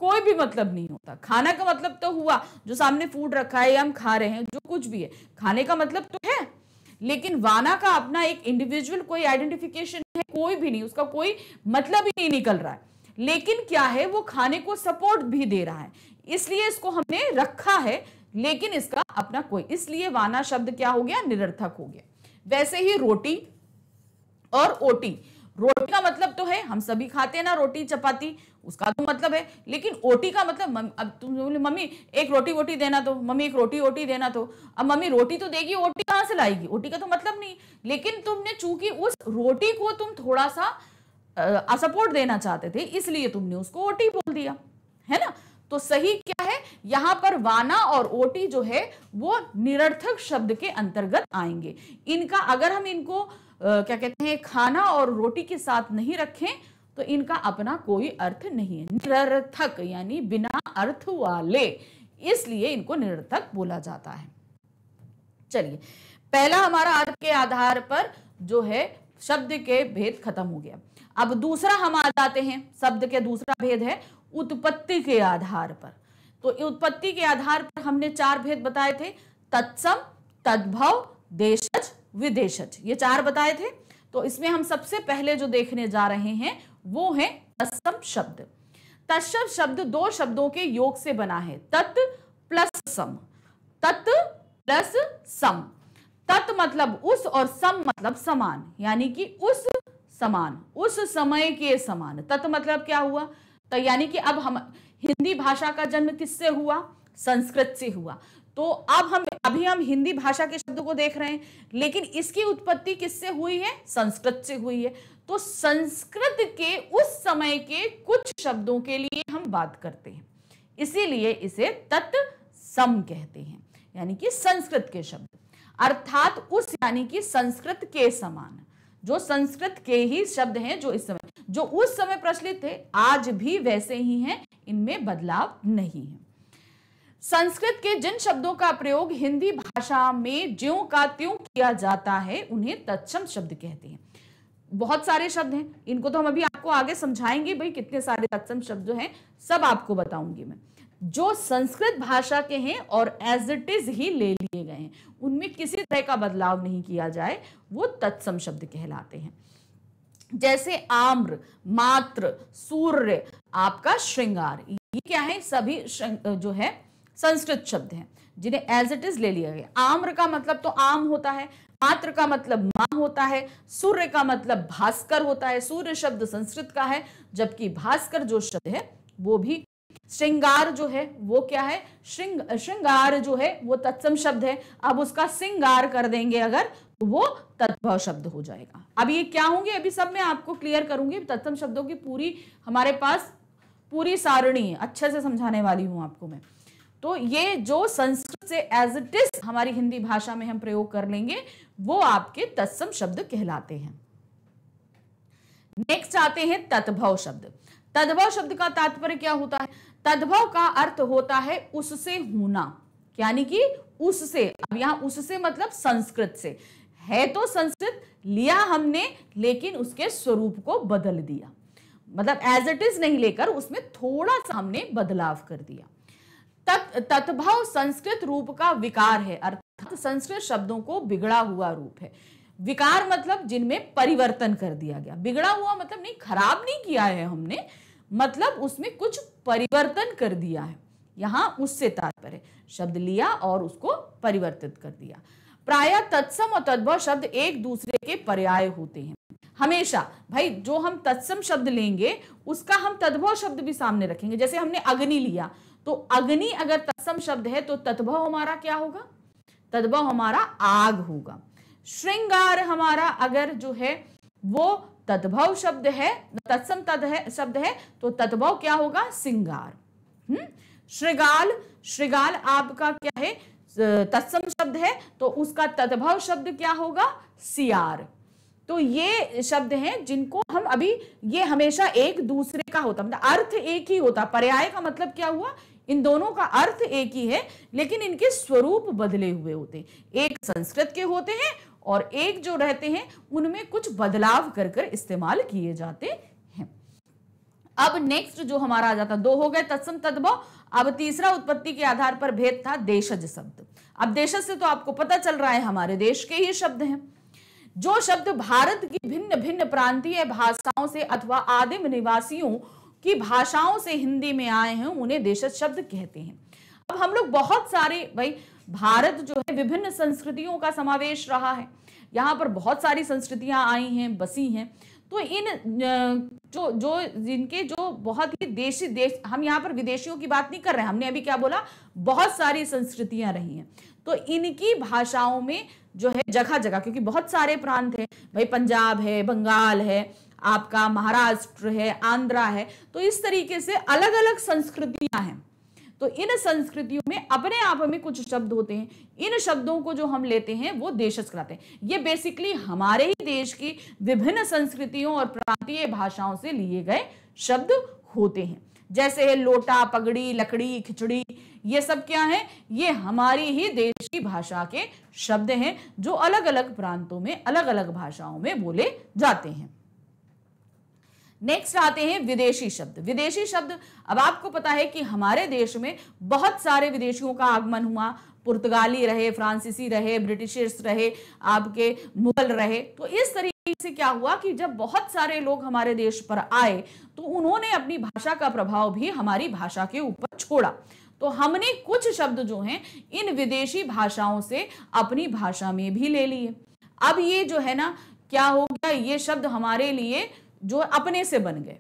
कोई भी मतलब नहीं होता। खाना का मतलब तो हुआ जो सामने फूड रखा है या हम खा रहे हैं, जो कुछ भी है, खाने का मतलब तो है। लेकिन वाना का अपना एक इंडिविजुअल कोई आइडेंटिफिकेशन है, कोई भी नहीं, उसका कोई मतलब ही नहीं निकल रहा है। लेकिन क्या है, वो खाने को सपोर्ट भी दे रहा है, इसलिए इसको हमने रखा है, लेकिन इसका अपना कोई, इसलिए वाना शब्द क्या हो गया, निरर्थक हो गया। वैसे ही रोटी और ओटी, रोटी का मतलब तो है, हम सभी खाते हैं ना रोटी चपाती, उसका तो मतलब है। लेकिन ओटी का मतलब, अब तुम बोले मम्मी एक रोटी वोटी देना, तो मम्मी एक रोटी वोटी देना, तो अब मम्मी रोटी तो देगी, ओटी कहां से लाएगी, ओटी का तो मतलब नहीं। लेकिन तुमने चूंकि उस रोटी को तुम थोड़ा सा सपोर्ट देना चाहते थे, इसलिए तुमने उसको ओटी बोल दिया, है ना। तो सही क्या है, यहां पर वाना और ओटी जो है वो निरर्थक शब्द के अंतर्गत आएंगे। इनका अगर हम इनको क्या कहते हैं, खाना और रोटी के साथ नहीं रखें तो इनका अपना कोई अर्थ नहीं है, निरर्थक यानी बिना अर्थ वाले, इसलिए इनको निरर्थक बोला जाता है। चलिए, पहला हमारा अर्थ के आधार पर जो है शब्द के भेद खत्म हो गया। अब दूसरा हम आ जाते हैं, शब्द के दूसरा भेद है उत्पत्ति के आधार पर। तो उत्पत्ति के आधार पर हमने 4 भेद बताए थे, तत्सम, तद्भव, देशज, विदेशज, ये 4 बताए थे। तो इसमें हम सबसे पहले जो देखने जा रहे हैं वो है तत्सम शब्द। तत्सम शब्द 2 शब्दों के योग से बना है, तत् प्लस सम। तत् प्लस सम, तत् मतलब उस और सम मतलब समान, यानी कि उस समान, उस समय के समान। तत् मतलब क्या हुआ, तो यानी कि अब हम हिंदी भाषा का जन्म किससे हुआ, संस्कृत से हुआ। तो अब अभी हम हिंदी भाषा के शब्दों को देख रहे हैं, लेकिन इसकी उत्पत्ति किससे हुई है, संस्कृत से हुई है। तो संस्कृत के उस समय के कुछ शब्दों के लिए हम बात करते हैं, इसीलिए इसे तत्सम कहते हैं, यानी कि संस्कृत के शब्द, अर्थात उस यानी कि संस्कृत के समान, जो संस्कृत के ही शब्द हैं, जो इस समय, जो उस समय प्रचलित थे, आज भी वैसे ही हैं, इनमें बदलाव नहीं है। संस्कृत के जिन शब्दों का प्रयोग हिंदी भाषा में ज्यों का त्यों किया जाता है उन्हें तत्सम शब्द कहते हैं। बहुत सारे शब्द हैं, इनको तो हम अभी आपको आगे समझाएंगे, भाई कितने सारे तत्सम शब्द हैं सब आपको बताऊंगी मैं, जो संस्कृत भाषा के हैं और एज इट इज ही ले लिए गए हैं, उनमें किसी तरह का बदलाव नहीं किया जाए, वो तत्सम शब्द कहलाते हैं। जैसे आम्र, मात्र, सूर्य, आपका श्रृंगार, ये क्या है, सभी जो है संस्कृत शब्द हैं जिन्हें एज इट इज ले लिया गया। आम्र का मतलब तो आम होता है, मात्र का मतलब मां होता है, सूर्य का मतलब भास्कर होता है, सूर्य शब्द संस्कृत का है, जबकि भास्कर जो शब्द है वो भी। श्रृंगार जो है वो क्या है, श्रृंगार जो है वो तत्सम शब्द है। अब उसका श्रृंगार कर देंगे अगर, तो वो तद्भव शब्द हो जाएगा। अब ये क्या होंगे, अभी सब मैं आपको क्लियर करूंगी, तत्सम शब्दों की पूरी हमारे पास पूरी सारणी है, अच्छे से समझाने वाली हूं आपको मैं। तो ये जो संस्कृत से एज इट इज हमारी हिंदी भाषा में हम प्रयोग कर लेंगे, वो आपके तत्सम शब्द कहलाते हैं। नेक्स्ट आते हैं तद्भव शब्द। तद्भव शब्द का तात्पर्य क्या होता है, तद्भव का अर्थ होता है उससे होना, यानी कि उससे। अब यहां उससे मतलब संस्कृत से है, तो संस्कृत लिया हमने लेकिन उसके स्वरूप को बदल दिया, मतलब एज इट इज नहीं लेकर उसमें थोड़ा सा हमने बदलाव कर दिया। तद्भव संस्कृत रूप का विकार है, अर्थात संस्कृत शब्दों को बिगड़ा हुआ रूप है। विकार मतलब जिनमें परिवर्तन कर दिया गया। बिगड़ा हुआ मतलब नहीं, खराब नहीं किया है हमने, मतलब उसमें कुछ परिवर्तन कर दिया है। यहां उससे तात्पर्य शब्द लिया और उसको परिवर्तित कर दिया। प्रायः तत्सम और तद्भव शब्द एक दूसरे के पर्याय होते हैं। हमेशा भाई जो हम तत्सम शब्द लेंगे उसका हम तद्भव शब्द भी सामने रखेंगे। जैसे हमने अग्नि लिया, तो अग्नि अगर तत्सम शब्द है तो तद्भव हमारा क्या होगा? तद्भव हमारा आग होगा। श्रृंगार हमारा अगर जो है वो तद्भव शब्द है, तत्सम शब्द है, तो तद्भव क्या होगा? सिंगार। श्रृगाल, श्रृगाल आपका क्या है? तत्सम शब्द है, तो उसका तद्भव शब्द क्या होगा? सियार। तो ये शब्द हैं जिनको हम अभी, ये हमेशा एक दूसरे का होता, मतलब अर्थ एक ही होता। पर्याय का मतलब क्या हुआ? इन दोनों का अर्थ एक ही है लेकिन इनके स्वरूप बदले हुए होते हैं। एक संस्कृत के होते हैं और एक जो रहते हैं उनमें कुछ बदलाव कर कर इस्तेमाल किए जाते हैं। अब नेक्स्ट जो हमारा आ जाता, दो हो गए तत्सम तद्भव। अब तीसरा उत्पत्ति के आधार पर भेद था देशज शब्द। अब देशज से तो आपको पता चल रहा है हमारे देश के ही शब्द हैं। जो शब्द भारत की भिन्न भिन्न प्रांतीय भाषाओं से अथवा आदिम निवासियों की भाषाओं से हिंदी में आए हैं उन्हें देशज शब्द कहते हैं। अब हम लोग बहुत सारे, भाई भारत जो है विभिन्न संस्कृतियों का समावेश रहा है, यहाँ पर बहुत सारी संस्कृतियां आई हैं, बसी हैं। तो इन जो जिनके जो बहुत ही देशी देश, हम यहाँ पर विदेशियों की बात नहीं कर रहे हैं, हमने अभी क्या बोला, बहुत सारी संस्कृतियां रही हैं, तो इनकी भाषाओं में जो है जगह जगह, क्योंकि बहुत सारे प्रांत हैं भाई, पंजाब है, बंगाल है, आपका महाराष्ट्र है, आंध्रा है, तो इस तरीके से अलग अलग संस्कृतियां हैं। तो इन संस्कृतियों में अपने आप में कुछ शब्द होते हैं, इन शब्दों को जो हम लेते हैं वो देशज कहलाते हैं। ये बेसिकली हमारे ही देश की विभिन्न संस्कृतियों और प्रांतीय भाषाओं से लिए गए शब्द होते हैं। जैसे है लोटा, पगड़ी, लकड़ी, खिचड़ी, ये सब क्या है? ये हमारी ही देश की भाषा के शब्द हैं जो अलग अलग प्रांतों में अलग अलग भाषाओं में बोले जाते हैं। नेक्स्ट आते हैं विदेशी शब्द। विदेशी शब्द, अब आपको पता है कि हमारे देश में बहुत सारे विदेशियों का आगमन हुआ। पुर्तगाली रहे, फ्रांसीसी रहे, ब्रिटिशर्स रहे, आपके मुगल रहे। तो इस तरीके से क्या हुआ कि जब बहुत सारे लोग हमारे देश पर आए तो उन्होंने अपनी भाषा का प्रभाव भी हमारी भाषा के ऊपर छोड़ा। तो हमने कुछ शब्द जो हैं इन विदेशी भाषाओं से अपनी भाषा में भी ले लिए। अब ये जो है ना, क्या हो गया, ये शब्द हमारे लिए जो अपने से बन गए।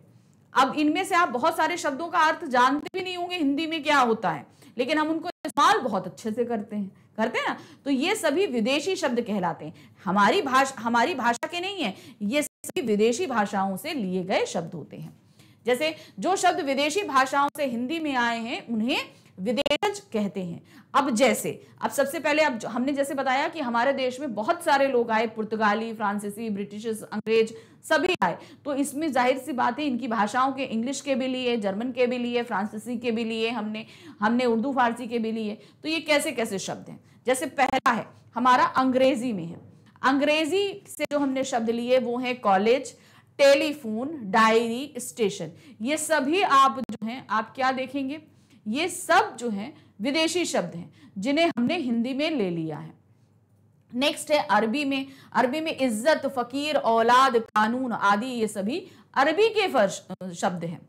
अब इनमें से आप बहुत सारे शब्दों का अर्थ जानते भी नहीं होंगे हिंदी में क्या होता है, लेकिन हम उनको इस्तेमाल बहुत अच्छे से करते हैं ना। तो ये सभी विदेशी शब्द कहलाते हैं। हमारी भाषा के नहीं है, ये सभी विदेशी भाषाओं से लिए गए शब्द होते हैं। जैसे जो शब्द विदेशी भाषाओं से हिंदी में आए हैं उन्हें विदेशज कहते हैं। अब सबसे पहले, अब हमने जैसे बताया कि हमारे देश में बहुत सारे लोग आए, पुर्तगाली, फ्रांसीसी, ब्रिटिश, अंग्रेज सभी आए, तो इसमें जाहिर सी बात है इनकी भाषाओं के, इंग्लिश के भी लिए, जर्मन के भी लिए, फ्रांसीसी के भी लिए, हमने उर्दू फारसी के भी लिए। तो ये कैसे कैसे शब्द हैं। जैसे पहला है हमारा अंग्रेजी में है। अंग्रेजी से जो हमने शब्द लिए वो है कॉलेज, टेलीफोन, डायरी, स्टेशन। ये सभी आप जो हैं आप क्या देखेंगे, ये सब जो हैं विदेशी शब्द हैं जिन्हें हमने हिंदी में ले लिया है। नेक्स्ट है अरबी में। अरबी में इज्जत, फकीर, औलाद, कानून आदि, ये सभी अरबी के शब्द हैं।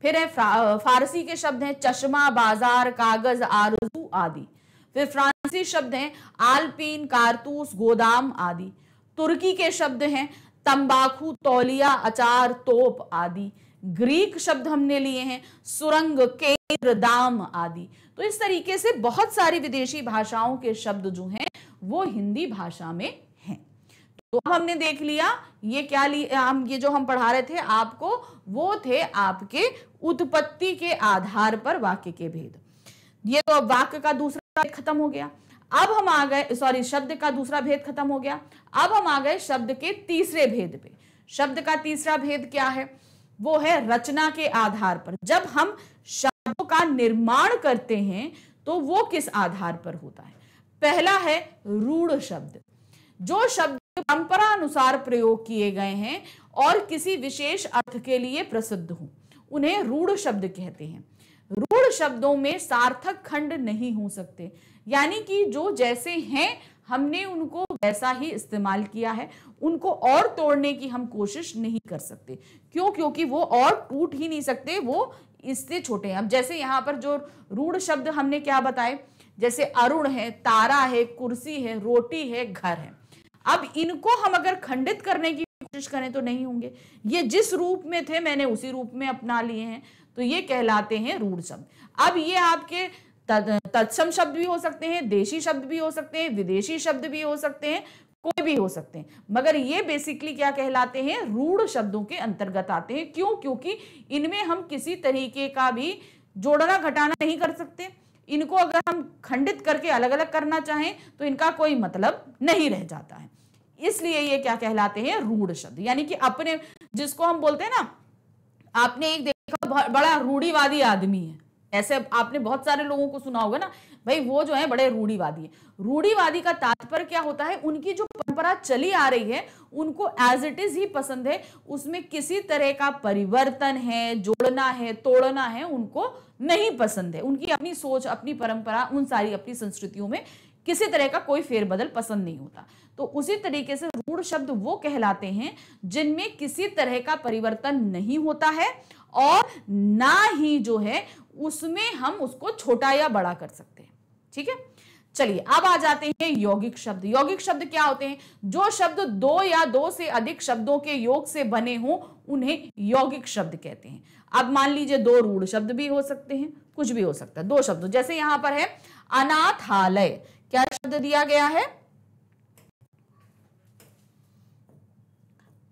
फिर है फारसी के शब्द हैं चश्मा, बाजार, कागज, आरजू आदि। फिर फ्रांसीसी शब्द हैं आलपीन, कारतूस, गोदाम आदि। तुर्की के शब्द हैं तंबाकू, तौलिया, अचार, तोप आदि। ग्रीक शब्द हमने लिए हैं सुरंग, केंद्र, दाम आदि। तो इस तरीके से बहुत सारी विदेशी भाषाओं के शब्द जो हैं वो हिंदी भाषा में हैं। तो अब हमने देख लिया ये क्या ये जो हम पढ़ा रहे थे आपको, वो थे आपके उत्पत्ति के आधार पर वाक्य के भेद। ये तो अब वाक्य का दूसरा भेद खत्म हो गया। अब हम आ गए, शब्द का दूसरा भेद खत्म हो गया। अब हम आ गए शब्द के तीसरे भेद पे। शब्द का तीसरा भेद क्या है? वो है रचना के आधार पर। जब हम शब्द शब्दों का निर्माण करते हैं तो वो किस आधार पर होता है? पहला है रूढ़ शब्द। जो शब्द परंपरा अनुसार प्रयोग किए गए हैं और किसी विशेष अर्थ के लिए प्रसिद्ध हो, उन्हें रूढ़ शब्द कहते हैं। रूढ़ शब्दों में सार्थक खंड नहीं हो सकते, यानी कि जो जैसे हैं हमने उनको वैसा ही इस्तेमाल किया है, उनको और तोड़ने की हम कोशिश नहीं कर सकते। क्यों? क्योंकि वो और टूट ही नहीं सकते, वो इससे छोटे हैं। अब जैसे यहाँ पर जो रूढ़ शब्द हमने क्या बताए, जैसे अरुण है, तारा है, कुर्सी है, रोटी है, घर है। अब इनको हम अगर खंडित करने की कोशिश करें तो नहीं होंगे, ये जिस रूप में थे मैंने उसी रूप में अपना लिए हैं, तो ये कहलाते हैं रूढ़ शब्द। अब ये आपके तत्सम शब्द भी हो सकते हैं, देशी शब्द भी हो सकते हैं, विदेशी शब्द भी हो सकते हैं, कोई भी हो सकते हैं, मगर ये बेसिकली क्या कहलाते हैं? रूढ़ शब्दों के अंतर्गत आते हैं। क्यों? क्योंकि इनमें हम किसी तरीके का भी जोड़ना घटाना नहीं कर सकते। इनको अगर हम खंडित करके अलग अलग करना चाहें तो इनका कोई मतलब नहीं रह जाता है, इसलिए ये क्या कहलाते हैं? रूढ़ शब्द। यानी कि अपने, जिसको हम बोलते हैं ना, आपने एक देखा बड़ा रूढ़िवादी आदमी है, ऐसे आपने बहुत सारे लोगों को सुना होगा ना, भाई वो जो है बड़े रूढ़िवादी है। रूढ़िवादी का तात्पर्य क्या होता है? उनकी जो परंपरा चली आ रही है उनको एज इट इज ही पसंद है, उसमें किसी तरह का परिवर्तन है, जोड़ना है, तोड़ना है, उनको नहीं पसंद है। उनकी अपनी सोच, अपनी परंपरा, उन सारी अपनी संस्कृतियों में किसी तरह का कोई फेरबदल पसंद नहीं होता। तो उसी तरीके से रूढ़ शब्द वो कहलाते हैं जिनमें किसी तरह का परिवर्तन नहीं होता है और ना ही जो है उसमें हम उसको छोटा या बड़ा कर सकते हैं। ठीक है, चलिए अब आ जाते हैं यौगिक शब्द। यौगिक शब्द क्या होते हैं? जो शब्द दो या दो से अधिक शब्दों के योग से बने हों उन्हें यौगिक शब्द कहते हैं। अब मान लीजिए दो रूढ़ शब्द भी हो सकते हैं, कुछ भी हो सकता है, दो शब्द, जैसे यहां पर है अनाथालय। क्या शब्द दिया गया है?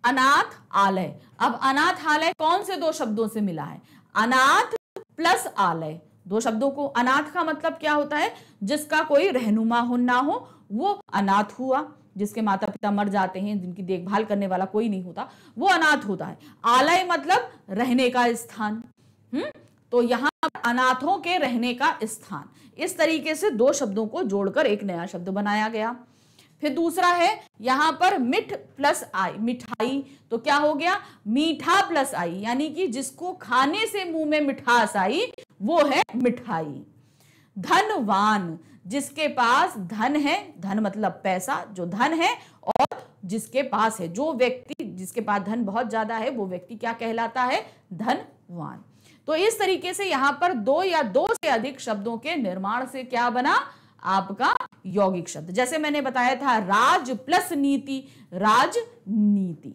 अनाथ आलय। अब अनाथालय कौन से दो शब्दों से मिला है? अनाथ प्लस आलय, दो शब्दों को। अनाथ का मतलब क्या होता है? जिसका कोई रहनुमा हो ना हो, वो अनाथ हुआ। जिसके माता पिता मर जाते हैं, जिनकी देखभाल करने वाला कोई नहीं होता, वो अनाथ होता है। आलय मतलब रहने का स्थान। तो यहां अनाथों के रहने का स्थान। इस तरीके से दो शब्दों को जोड़कर एक नया शब्द बनाया गया। फिर दूसरा है यहां पर मिठ प्लस आई, मिठाई। तो क्या हो गया? मीठा प्लस आई, यानी कि जिसको खाने से मुंह में मिठास आई वो है मिठाई। धनवान, जिसके पास धन है, धन मतलब पैसा, जो धन है और जिसके पास है, जो व्यक्ति जिसके पास धन बहुत ज्यादा है वो व्यक्ति क्या कहलाता है? धनवान। तो इस तरीके से यहां पर दो या दो से अधिक शब्दों के निर्माण से क्या बना? आपका यौगिक शब्द। जैसे मैंने बताया था राज प्लस नीति, राजनीति।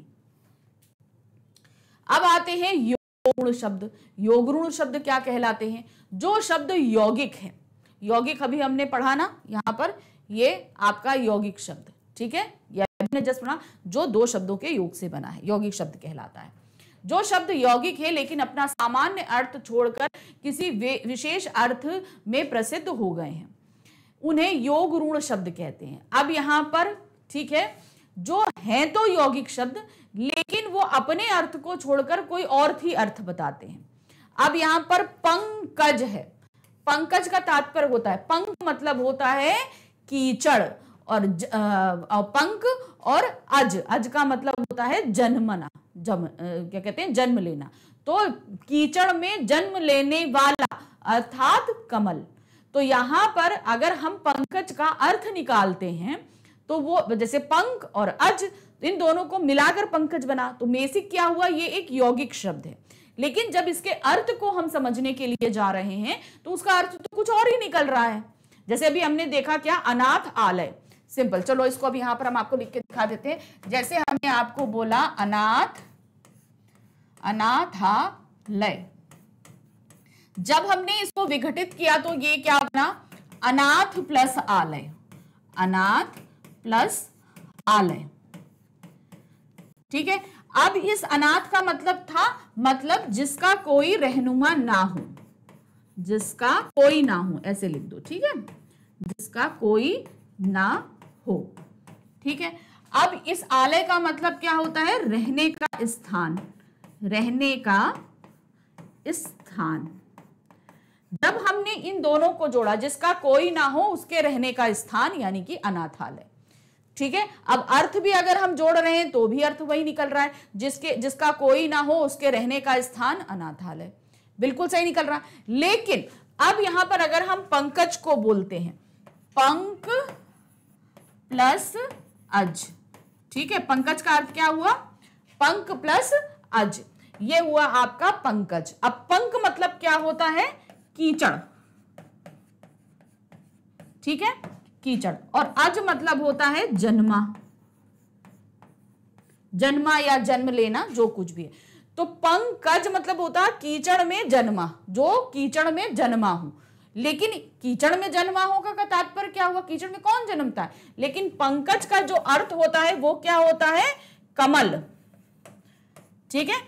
अब आते हैं योगगुण शब्द। योगगुण शब्द क्या कहलाते हैं? जो शब्द यौगिक है, यौगिक अभी हमने पढ़ा ना यहां पर, ये आपका यौगिक शब्द, ठीक है, यह हमने जस्ट पढ़ा, जो दो शब्दों के योग से बना है, यौगिक शब्द कहलाता है। जो शब्द यौगिक है लेकिन अपना सामान्य अर्थ छोड़कर किसी विशेष अर्थ में प्रसिद्ध हो गए हैं, उन्हें योगगुण शब्द कहते हैं। अब यहां पर ठीक है, जो हैं तो यौगिक शब्द लेकिन वो अपने अर्थ को छोड़कर कोई और ही अर्थ बताते हैं। अब यहां पर पंकज है, पंकज का तात्पर्य होता है, पंक मतलब होता है कीचड़, और पंक और अज, अज का मतलब होता है जन्मना, क्या कहते हैं? जन्म लेना। तो कीचड़ में जन्म लेने वाला अर्थात कमल। तो यहां पर अगर हम पंकज का अर्थ निकालते हैं तो वो जैसे पंक और अज, इन दोनों को मिलाकर पंकज बना, तो बेसिक क्या हुआ? ये एक यौगिक शब्द है। लेकिन जब इसके अर्थ को हम समझने के लिए जा रहे हैं तो उसका अर्थ तो कुछ और ही निकल रहा है। जैसे अभी हमने देखा क्या? अनाथ आलय, सिंपल। चलो इसको अभी यहां पर हम आपको लिख के दिखा देते हैं। जैसे हमने आपको बोला अनाथ, अनाथालय, जब हमने इसको विघटित किया तो ये क्या बना? अनाथ प्लस आलय, अनाथ प्लस आलय, ठीक है। अब इस अनाथ का मतलब था, मतलब जिसका कोई रहनुमा ना हो, जिसका कोई ना हो, ऐसे लिख दो, ठीक है, जिसका कोई ना हो, ठीक है। अब इस आलय का मतलब क्या होता है? रहने का स्थान, रहने का स्थान, जब हमने इन दोनों को जोड़ा, जिसका कोई ना हो उसके रहने का स्थान यानी कि अनाथालय। ठीक है, अब अर्थ भी अगर हम जोड़ रहे हैं तो भी अर्थ वही निकल रहा है, जिसका कोई ना हो उसके रहने का स्थान अनाथालय, बिल्कुल सही निकल रहा है। लेकिन अब यहां पर अगर हम पंकज को बोलते हैं, पंक प्लस अज, ठीक है, पंकज का अर्थ क्या हुआ, पंक प्लस अज, ये हुआ आपका पंकज। अब पंक मतलब क्या होता है, कीचड़, ठीक है, कीचड़, और अज मतलब होता है जन्मा, जन्मा या जन्म लेना, जो कुछ भी है। तो पंकज मतलब होता है कीचड़ में जन्मा, जो कीचड़ में जन्मा हूं। लेकिन कीचड़ में जन्मा होगा का तात्पर्य क्या हुआ, कीचड़ में कौन जन्मता है। लेकिन पंकज का जो अर्थ होता है वो क्या होता है, कमल, ठीक है।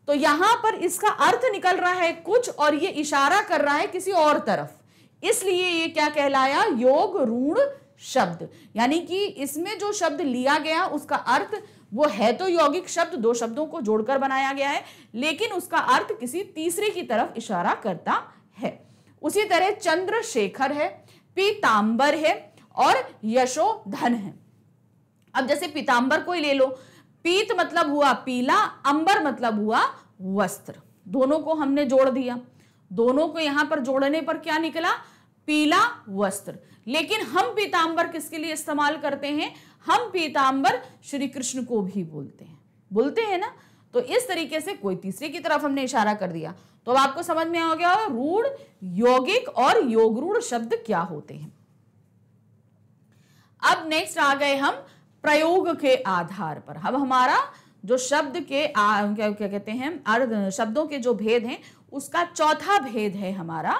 तो यहां पर इसका अर्थ निकल रहा है कुछ और ये इशारा कर रहा है किसी और तरफ, इसलिए ये क्या कहलाया, योग ऋण शब्द। यानी कि इसमें जो शब्द लिया गया उसका अर्थ वो है तो यौगिक शब्द, दो शब्दों को जोड़कर बनाया गया है, लेकिन उसका अर्थ किसी तीसरे की तरफ इशारा करता है। उसी तरह चंद्रशेखर है, पीतांबर है और यशोधन है। अब जैसे पीतांबर को ही ले लो, पीत मतलब हुआ पीला, अंबर मतलब हुआ वस्त्र, दोनों को हमने जोड़ दिया, दोनों को यहां पर जोड़ने पर क्या निकला, पीला वस्त्र। लेकिन हम पीतांबर किसके लिए इस्तेमाल करते हैं, हम पीतांबर श्री कृष्ण को भी बोलते हैं ना। तो इस तरीके से कोई तीसरे की तरफ हमने इशारा कर दिया। तो अब आपको समझ में आ गया रूढ़, यौगिक और योगरूढ़ शब्द क्या होते हैं। अब नेक्स्ट आ गए हम प्रयोग के आधार पर। अब हमारा जो शब्द के क्या कहते हैं, शब्दों के जो भेद हैं उसका चौथा भेद है हमारा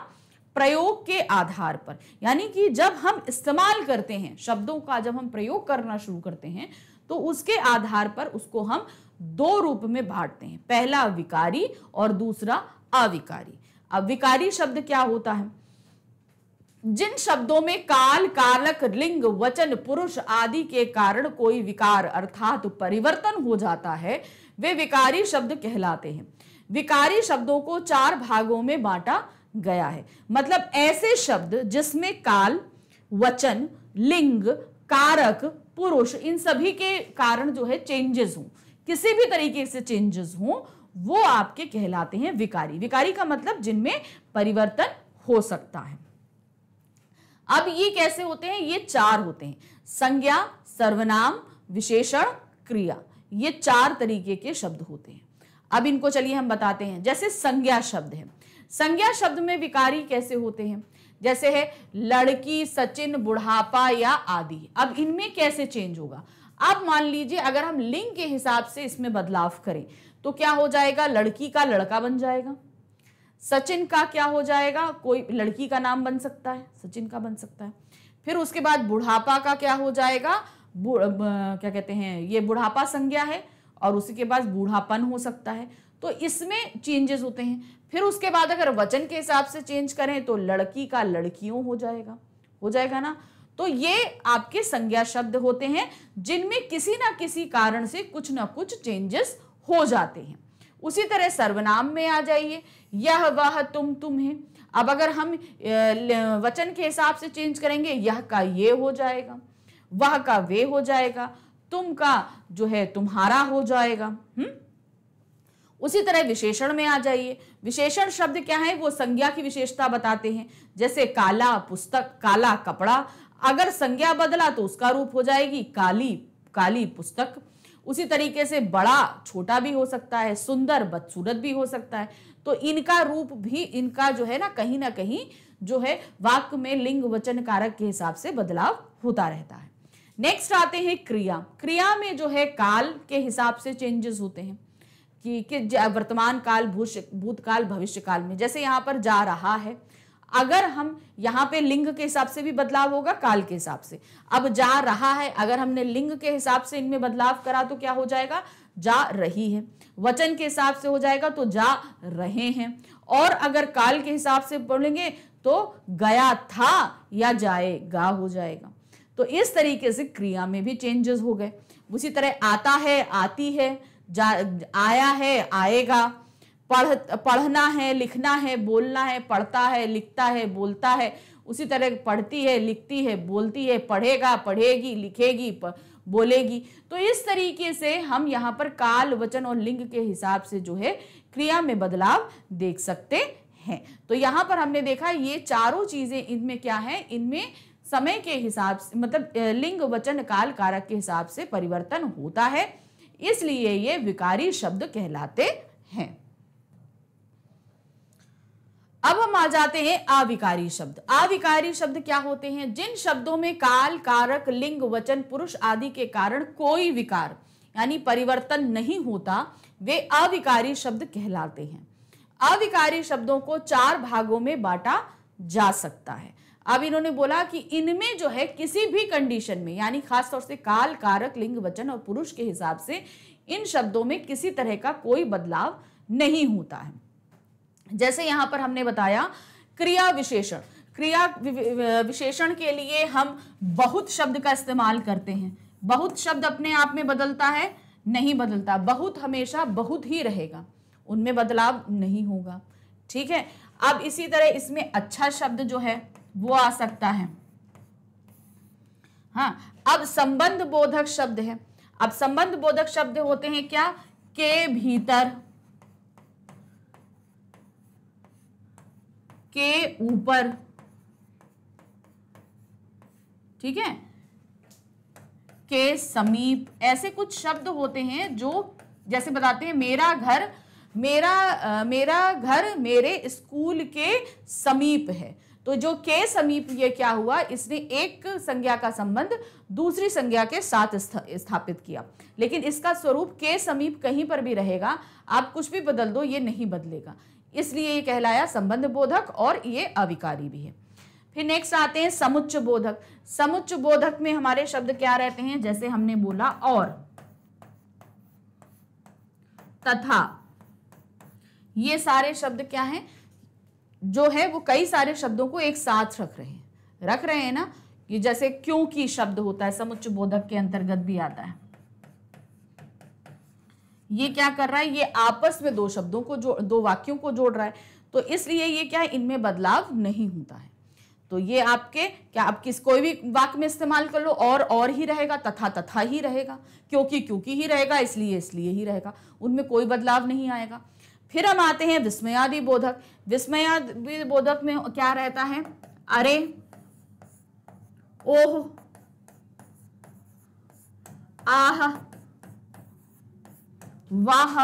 प्रयोग के आधार पर। यानी कि जब हम इस्तेमाल करते हैं शब्दों का, जब हम प्रयोग करना शुरू करते हैं तो उसके आधार पर उसको हम दो रूप में बांटते हैं, पहला विकारी और दूसरा अविकारी। अब विकारी शब्द क्या होता है, जिन शब्दों में काल, कारक, लिंग, वचन, पुरुष आदि के कारण कोई विकार अर्थात परिवर्तन हो जाता है वे विकारी शब्द कहलाते हैं। विकारी शब्दों को चार भागों में बांटा गया है, मतलब ऐसे शब्द जिसमें काल, वचन, लिंग, कारक, पुरुष इन सभी के कारण जो है चेंजेस हो, किसी भी तरीके से चेंजेस हो, वो आपके कहलाते हैं विकारी। विकारी का मतलब जिनमें परिवर्तन हो सकता है। अब ये कैसे होते हैं, ये चार होते हैं, संज्ञा, सर्वनाम, विशेषण, क्रिया, ये चार तरीके के शब्द होते हैं। अब इनको चलिए हम बताते हैं। जैसे संज्ञा शब्द है, संज्ञा शब्द में विकारी कैसे होते हैं, जैसे है लड़की, सचिन, बुढ़ापा या आदि। अब इनमें कैसे चेंज होगा, अब मान लीजिए अगर हम लिंग के हिसाब से इसमें बदलाव करें तो क्या हो जाएगा, लड़की का लड़का बन जाएगा, सचिन का क्या हो जाएगा, कोई लड़की का नाम बन सकता है, सचिन का बन सकता है। फिर उसके बाद बुढ़ापा का क्या हो जाएगा, क्या कहते हैं, ये बुढ़ापा संज्ञा है और उसी के बाद बूढ़ापन हो सकता है, तो इसमें चेंजेस होते हैं। फिर उसके बाद अगर वचन के हिसाब से चेंज करें तो लड़की का लड़कियों हो जाएगा ना। तो ये आपके संज्ञा शब्द होते हैं जिनमें किसी ना किसी कारण से कुछ ना कुछ चेंजेस हो जाते हैं। उसी तरह सर्वनाम में आ जाइए, यह, वह, तुम है। अब अगर हम वचन के हिसाब से चेंज करेंगे, यह का ये हो जाएगा, वह का वे हो जाएगा, तुम का जो है तुम्हारा हो जाएगा। उसी तरह विशेषण में आ जाइए। विशेषण शब्द क्या है, वो संज्ञा की विशेषता बताते हैं। जैसे काला पुस्तक, काला कपड़ा, अगर संज्ञा बदला तो उसका रूप हो जाएगी काली पुस्तक। उसी तरीके से बड़ा छोटा भी हो सकता है, सुंदर बदसूरत भी हो सकता है। तो इनका रूप भी, इनका जो है ना कहीं जो है वाक्य में लिंग, वचन, कारक के हिसाब से बदलाव होता रहता है। नेक्स्ट आते हैं क्रिया। क्रिया में जो है काल के हिसाब से चेंजेस होते हैं कि वर्तमान काल, भूतकाल, भविष्य काल में। जैसे यहाँ पर जा रहा है, अगर हम यहाँ पे लिंग के हिसाब से भी बदलाव होगा, काल के हिसाब से। अब जा रहा है, अगर हमने लिंग के हिसाब से इनमें बदलाव करा तो क्या हो जाएगा, जा रही है। वचन के हिसाब से हो जाएगा तो जा रहे हैं। और अगर काल के हिसाब से बोलेंगे तो गया था या जाएगा हो जाएगा। तो इस तरीके से क्रिया में भी चेंजेस हो गए। उसी तरह आता है, आती है, आया है, आएगा, पढ़ना है, लिखना है, बोलना है, पढ़ता है, लिखता है, बोलता है। उसी तरह पढ़ती है, लिखती है, बोलती है, पढ़ेगा, पढ़ेगी, लिखेगी, बोलेगी। तो इस तरीके से हम यहाँ पर काल, वचन और लिंग के हिसाब से जो है क्रिया में बदलाव देख सकते हैं। तो यहाँ पर हमने देखा ये चारों चीजें, इनमें क्या है, इनमें समय के हिसाब से, मतलब लिंग, वचन, काल, कारक के हिसाब से परिवर्तन होता है, इसलिए ये विकारी शब्द कहलाते हैं। अब हम आ जाते हैं अविकारी शब्द। अविकारी शब्द क्या होते हैं? जिन शब्दों में काल, कारक, लिंग, वचन, पुरुष आदि के कारण कोई विकार यानी परिवर्तन नहीं होता, वे अविकारी शब्द कहलाते हैं। अविकारी शब्दों को 4 भागों में बांटा जा सकता है। अब इन्होंने बोला कि इनमें जो है किसी भी कंडीशन में, यानी खासतौर से काल, कारक, लिंग, वचन और पुरुष के हिसाब से इन शब्दों में किसी तरह का कोई बदलाव नहीं होता है। जैसे यहां पर हमने बताया क्रिया विशेषण। क्रिया विशेषण के लिए हम बहुत शब्द का इस्तेमाल करते हैं। बहुत शब्द अपने आप में बदलता है? नहीं बदलता। बहुत हमेशा बहुत ही रहेगा, उनमें बदलाव नहीं होगा। ठीक है। अब इसी तरह इसमें अच्छा शब्द जो है वो आ सकता है। हाँ, अब संबंध बोधक शब्द है। अब संबंध बोधक शब्द होते हैं क्या? के भीतर, के ऊपर, ठीक है, के समीप, ऐसे कुछ शब्द होते हैं जो जैसे बताते हैं मेरा घर, मेरा घर मेरे स्कूल के समीप है। तो जो के समीप, ये क्या हुआ, इसने एक संज्ञा का संबंध दूसरी संज्ञा के साथ स्थापित किया, लेकिन इसका स्वरूप के समीप कहीं पर भी रहेगा, आप कुछ भी बदल दो ये नहीं बदलेगा, इसलिए ये कहलाया संबंध बोधक और ये अविकारी भी है। फिर नेक्स्ट आते हैं समुच्च बोधक। समुच्च बोधक में हमारे शब्द क्या रहते हैं? जैसे हमने बोला और, तथा, ये सारे शब्द क्या हैं, जो है वो कई सारे शब्दों को एक साथ रख रहे हैं ना। ये जैसे क्योंकि शब्द होता है, समुच्च बोधक के अंतर्गत भी आता है। ये क्या कर रहा है, ये आपस में दो शब्दों को दो वाक्यों को जोड़ रहा है, तो इसलिए ये क्या है, इनमें बदलाव नहीं होता है। तो ये आपके क्या, आप कोई भी वाक्य में इस्तेमाल कर लो, और ही रहेगा, तथा ही रहेगा, क्योंकि ही रहेगा, इसलिए ही रहेगा, उनमें कोई बदलाव नहीं आएगा। फिर हम आते हैं विस्मयादि बोधक। विस्मयादि बोधक में क्या रहता है? अरे, ओह, आह, वाह,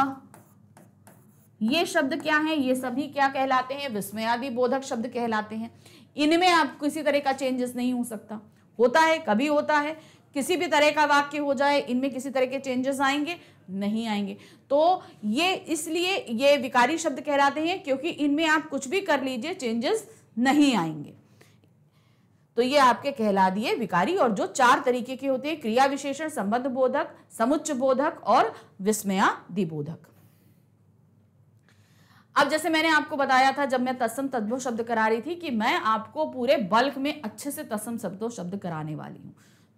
ये शब्द क्या हैं? ये सभी क्या कहलाते हैं? विस्मयादि बोधक शब्द कहलाते हैं। इनमें आप किसी तरह का चेंजेस नहीं हो सकता। होता है, कभी होता है, किसी भी तरह का वाक्य हो जाए, इनमें किसी तरह के चेंजेस आएंगे? नहीं आएंगे। तो ये इसलिए ये विकारी शब्द कहलाते हैं, क्योंकि इनमें आप कुछ भी कर लीजिए चेंजेस नहीं आएंगे। तो ये आपके कहला दिए विकारी, और जो 4 तरीके के होते हैं, क्रिया विशेषण, संबंध बोधक, समुच्च बोधक और विस्मयादि बोधक। अब जैसे मैंने आपको बताया था जब मैं तत्सम तद्भव शब्द करा रही थी कि मैं आपको पूरे बल्क में अच्छे से तत्सम तद्भव शब्द कराने वाली हूं।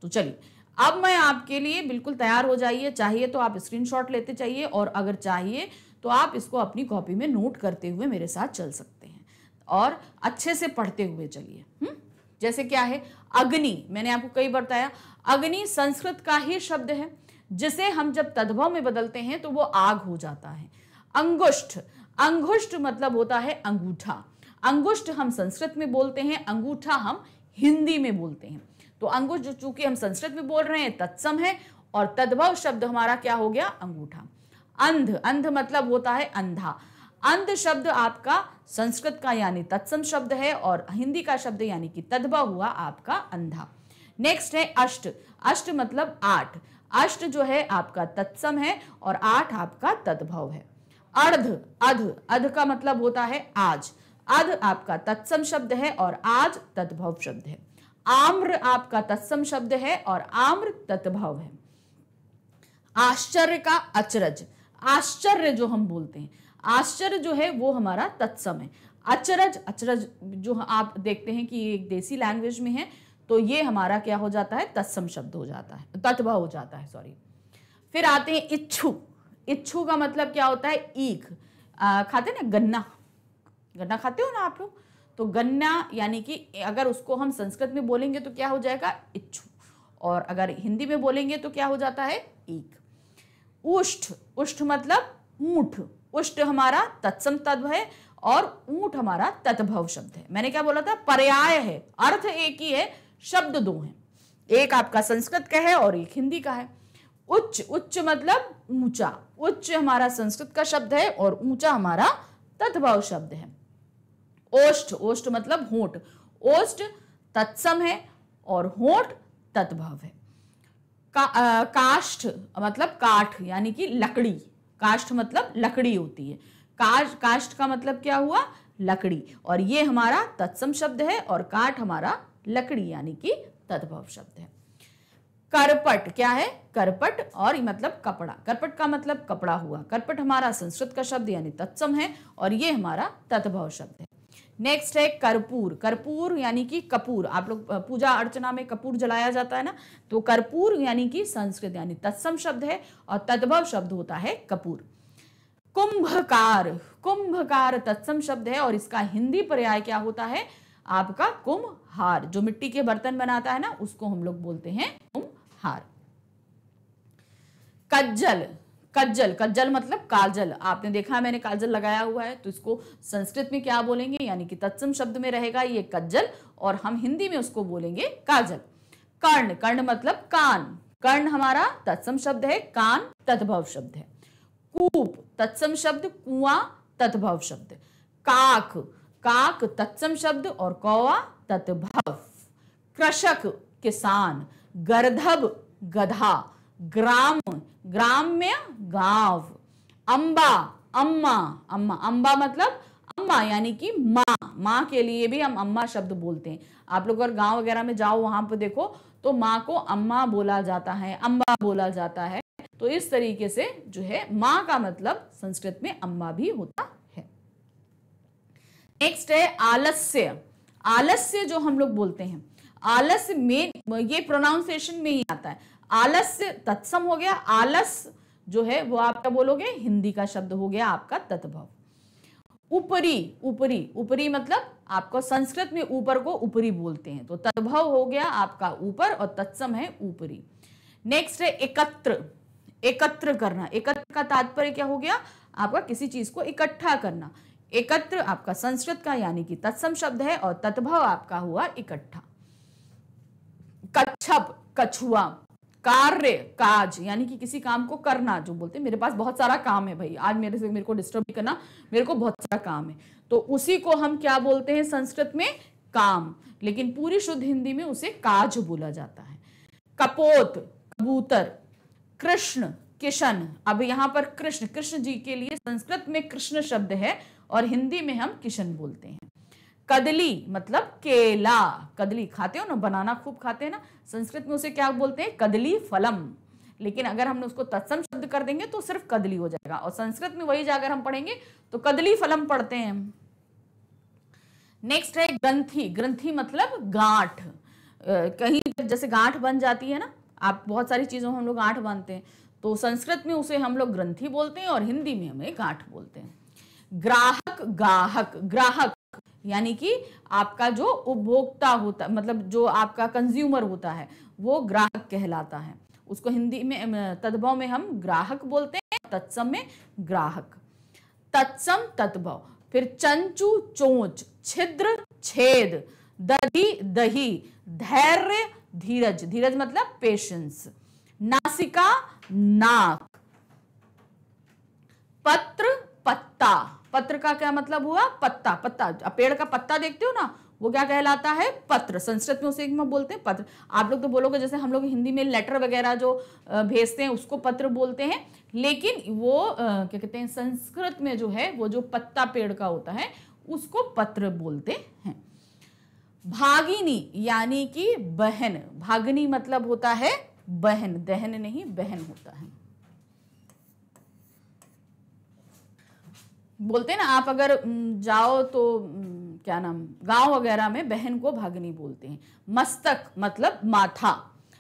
तो चलिए, अब मैं आपके लिए बिल्कुल तैयार हो जाइए। चाहिए तो आप स्क्रीनशॉट लेते चाहिए, और अगर चाहिए तो आप इसको अपनी कॉपी में नोट करते हुए मेरे साथ चल सकते हैं, और अच्छे से पढ़ते हुए चलिए। जैसे क्या है, अग्नि, मैंने आपको कई बार बताया, अग्नि संस्कृत का ही शब्द है, जिसे हम जब तद्भव में बदलते हैं तो वो आग हो जाता है। अंगुष्ठ, अंगुष्ठ मतलब होता है अंगूठा। अंगुष्ठ हम संस्कृत में बोलते हैं, अंगूठा हम हिंदी में बोलते हैं। तो अंगुष्ठ जो चूंकि हम संस्कृत में बोल रहे हैं तत्सम है, और तद्भव शब्द हमारा क्या हो गया? अंगूठा। अंध, अंध मतलब होता है अंधा। अंध शब्द आपका संस्कृत का यानी तत्सम शब्द है, और हिंदी का शब्द यानी कि तद्भव हुआ आपका अंधा। नेक्स्ट है अष्ट। अष्ट मतलब 8। अष्ट जो है आपका तत्सम है, और 8 आपका तद्भव है। अर्ध, अध, अध का मतलब होता है आज। अध आपका तत्सम शब्द है, और आज तद्भव शब्द है। आम्र आपका तत्सम शब्द है, और आम्र तद्भव है। आश्चर्य का अचरज, आश्चर्य जो हम बोलते हैं, आश्चर्य जो है वो हमारा तत्सम है। अचरज, अचरज जो आप देखते हैं कि ये एक देसी लैंग्वेज में है, तो ये हमारा क्या हो जाता है? तत्सम शब्द हो जाता है, तद्भव हो जाता है, सॉरी। फिर आते हैं इच्छु। इच्छु का मतलब क्या होता है? ईख। खाते ना गन्ना, गन्ना खाते हो ना आप लोग, तो गन्ना यानी कि अगर उसको हम संस्कृत में बोलेंगे तो क्या हो जाएगा, इच्छु, और अगर हिंदी में बोलेंगे तो क्या हो जाता है, ईख। उष्ठ, उष्ठ मतलब ऊंट, उष्ठ हमारा तत्सम तद्भ है और ऊंट हमारा तत्भव शब्द है। मैंने क्या बोला था, पर्याय है, अर्थ एक ही है, शब्द दो हैं, एक आपका संस्कृत का है और एक हिंदी का है। उच्च, उच्च मतलब ऊंचा, उच्च हमारा संस्कृत का शब्द है और ऊंचा हमारा तत्भव शब्द है। ओष्ठ, ओष्ठ मतलब होंठ, ओष्ठ तत्सम है और होंठ तत्भव है। काष्ठ मतलब काठ यानी कि लकड़ी, काष्ठ मतलब लकड़ी होती है, काष्ठ का मतलब क्या हुआ, लकड़ी, और ये हमारा तत्सम शब्द है और काठ हमारा लकड़ी यानी कि तद्भव शब्द है। करपट क्या है, करपट और मतलब कपड़ा, करपट का मतलब कपड़ा हुआ, करपट हमारा संस्कृत का शब्द यानी तत्सम है और ये हमारा तद्भव शब्द है। नेक्स्ट है कर्पूर, कर्पूर यानी कि कपूर, आप लोग पूजा अर्चना में कपूर जलाया जाता है ना, तो कर्पूर यानी कि संस्कृत यानी तत्सम शब्द है और तद्भव शब्द होता है कपूर। कुंभकार, कुंभकार तत्सम शब्द है और इसका हिंदी पर्याय क्या होता है, आपका कुम्हार, जो मिट्टी के बर्तन बनाता है ना उसको हम लोग बोलते हैं कुम्हार। कज्जल, कज्जल, कज्जल मतलब काजल, आपने देखा है मैंने काजल लगाया हुआ है, तो इसको संस्कृत में क्या बोलेंगे, यानी कि तत्सम शब्द में रहेगा ये कज्जल और हम हिंदी में उसको बोलेंगे काजल। कर्ण, कर्ण मतलब कान, कर्ण हमारा तत्सम शब्द है, कान तद्भव शब्द है। कूप तत्सम शब्द, कुआं तद्भव शब्द। काक, काक तत्सम शब्द और कौवा तद्भव। कृषक किसान, गर्दभ गधा, ग्राम ग्राम्य गांव। अंबा, अम्मा, अम्मा, अंबा मतलब अम्मा यानी कि माँ, माँ के लिए भी हम अम्मा शब्द बोलते हैं। आप लोग अगर गांव वगैरह में जाओ वहां पर देखो तो माँ को अम्मा बोला जाता है, अम्बा बोला जाता है, तो इस तरीके से जो है माँ का मतलब संस्कृत में अम्मा भी होता है। नेक्स्ट है आलस्य, आलस्य जो हम लोग बोलते हैं, आलस्य में ये प्रोनाउंसिएशन में ही आता है, आलस्य तत्सम हो गया, आलस जो है वो आप क्या बोलोगे, हिंदी का शब्द हो गया आपका तत्भव। ऊपरी, ऊपरी, ऊपरी मतलब आपको संस्कृत में ऊपर को ऊपरी बोलते हैं, तो तद्भव हो गया आपका ऊपर और तत्सम है ऊपरी। नेक्स्ट है एकत्र, एकत्र करना, एकत्र का तात्पर्य क्या हो गया, आपका किसी चीज को इकट्ठा करना, एकत्र आपका संस्कृत का यानी कि तत्सम शब्द है और तद्भव आपका हुआ इकट्ठा। कच्छप, कछुआ। कार्य, काज यानी कि किसी काम को करना, जो बोलते हैं मेरे पास बहुत सारा काम है भाई, आज मेरे को डिस्टर्ब नहीं करना, मेरे को बहुत सारा काम है, तो उसी को हम क्या बोलते हैं संस्कृत में, काम, लेकिन पूरी शुद्ध हिंदी में उसे काज बोला जाता है। कपोत, कबूतर। कृष्ण, किशन, अब यहाँ पर कृष्ण, कृष्ण जी के लिए संस्कृत में कृष्ण शब्द है और हिंदी में हम किशन बोलते हैं। कदली मतलब केला, कदली खाते हो ना, बनाना खूब खाते हैं ना, संस्कृत में उसे क्या बोलते हैं, कदली फलम, लेकिन अगर हमने उसको तत्सम शब्द कर देंगे तो सिर्फ कदली हो जाएगा और संस्कृत में वही जाकर हम पढ़ेंगे तो कदली फलम पढ़ते हैं हम। नेक्स्ट है ग्रंथि, ग्रंथि मतलब गांठ, कहीं जैसे गांठ बन जाती है ना, आप बहुत सारी चीजों में हम लोग गांठ बांधते हैं, तो संस्कृत में उसे हम लोग ग्रंथि बोलते हैं और हिंदी में हमें गांठ बोलते हैं। ग्राहक, गाहक, ग्राहक यानी कि आपका जो उपभोक्ता होता, मतलब जो आपका कंज्यूमर होता है वो ग्राहक कहलाता है, उसको हिंदी में तद्भव में हम ग्राहक बोलते हैं, तत्सम में ग्राहक। तत्सम तद्भव। फिर चंचू, चोंच, छिद्र, छेद, दधी, दही, धैर्य, धीरज, धीरज मतलब पेशेंस, नासिका, नाक, पत्र, पत्ता, पत्र का क्या मतलब हुआ, पत्ता, पत्ता, पेड़ का पत्ता देखते हो ना वो क्या कहलाता है, पत्र, संस्कृत में उसे बोलते हैं पत्र। आप लोग तो बोलोगे जैसे हम लोग हिंदी में लेटर वगैरह जो भेजते हैं उसको पत्र बोलते हैं, लेकिन वो क्या कहते हैं संस्कृत में जो है वो जो पत्ता पेड़ का होता है उसको पत्र बोलते हैं। भागिनी यानी कि बहन, भागिनी मतलब होता है बहन, दहन नहीं बहन होता है। बोलते हैं ना आप अगर जाओ तो क्या नाम, गांव वगैरह में बहन को भागनी बोलते हैं। मस्तक मतलब माथा,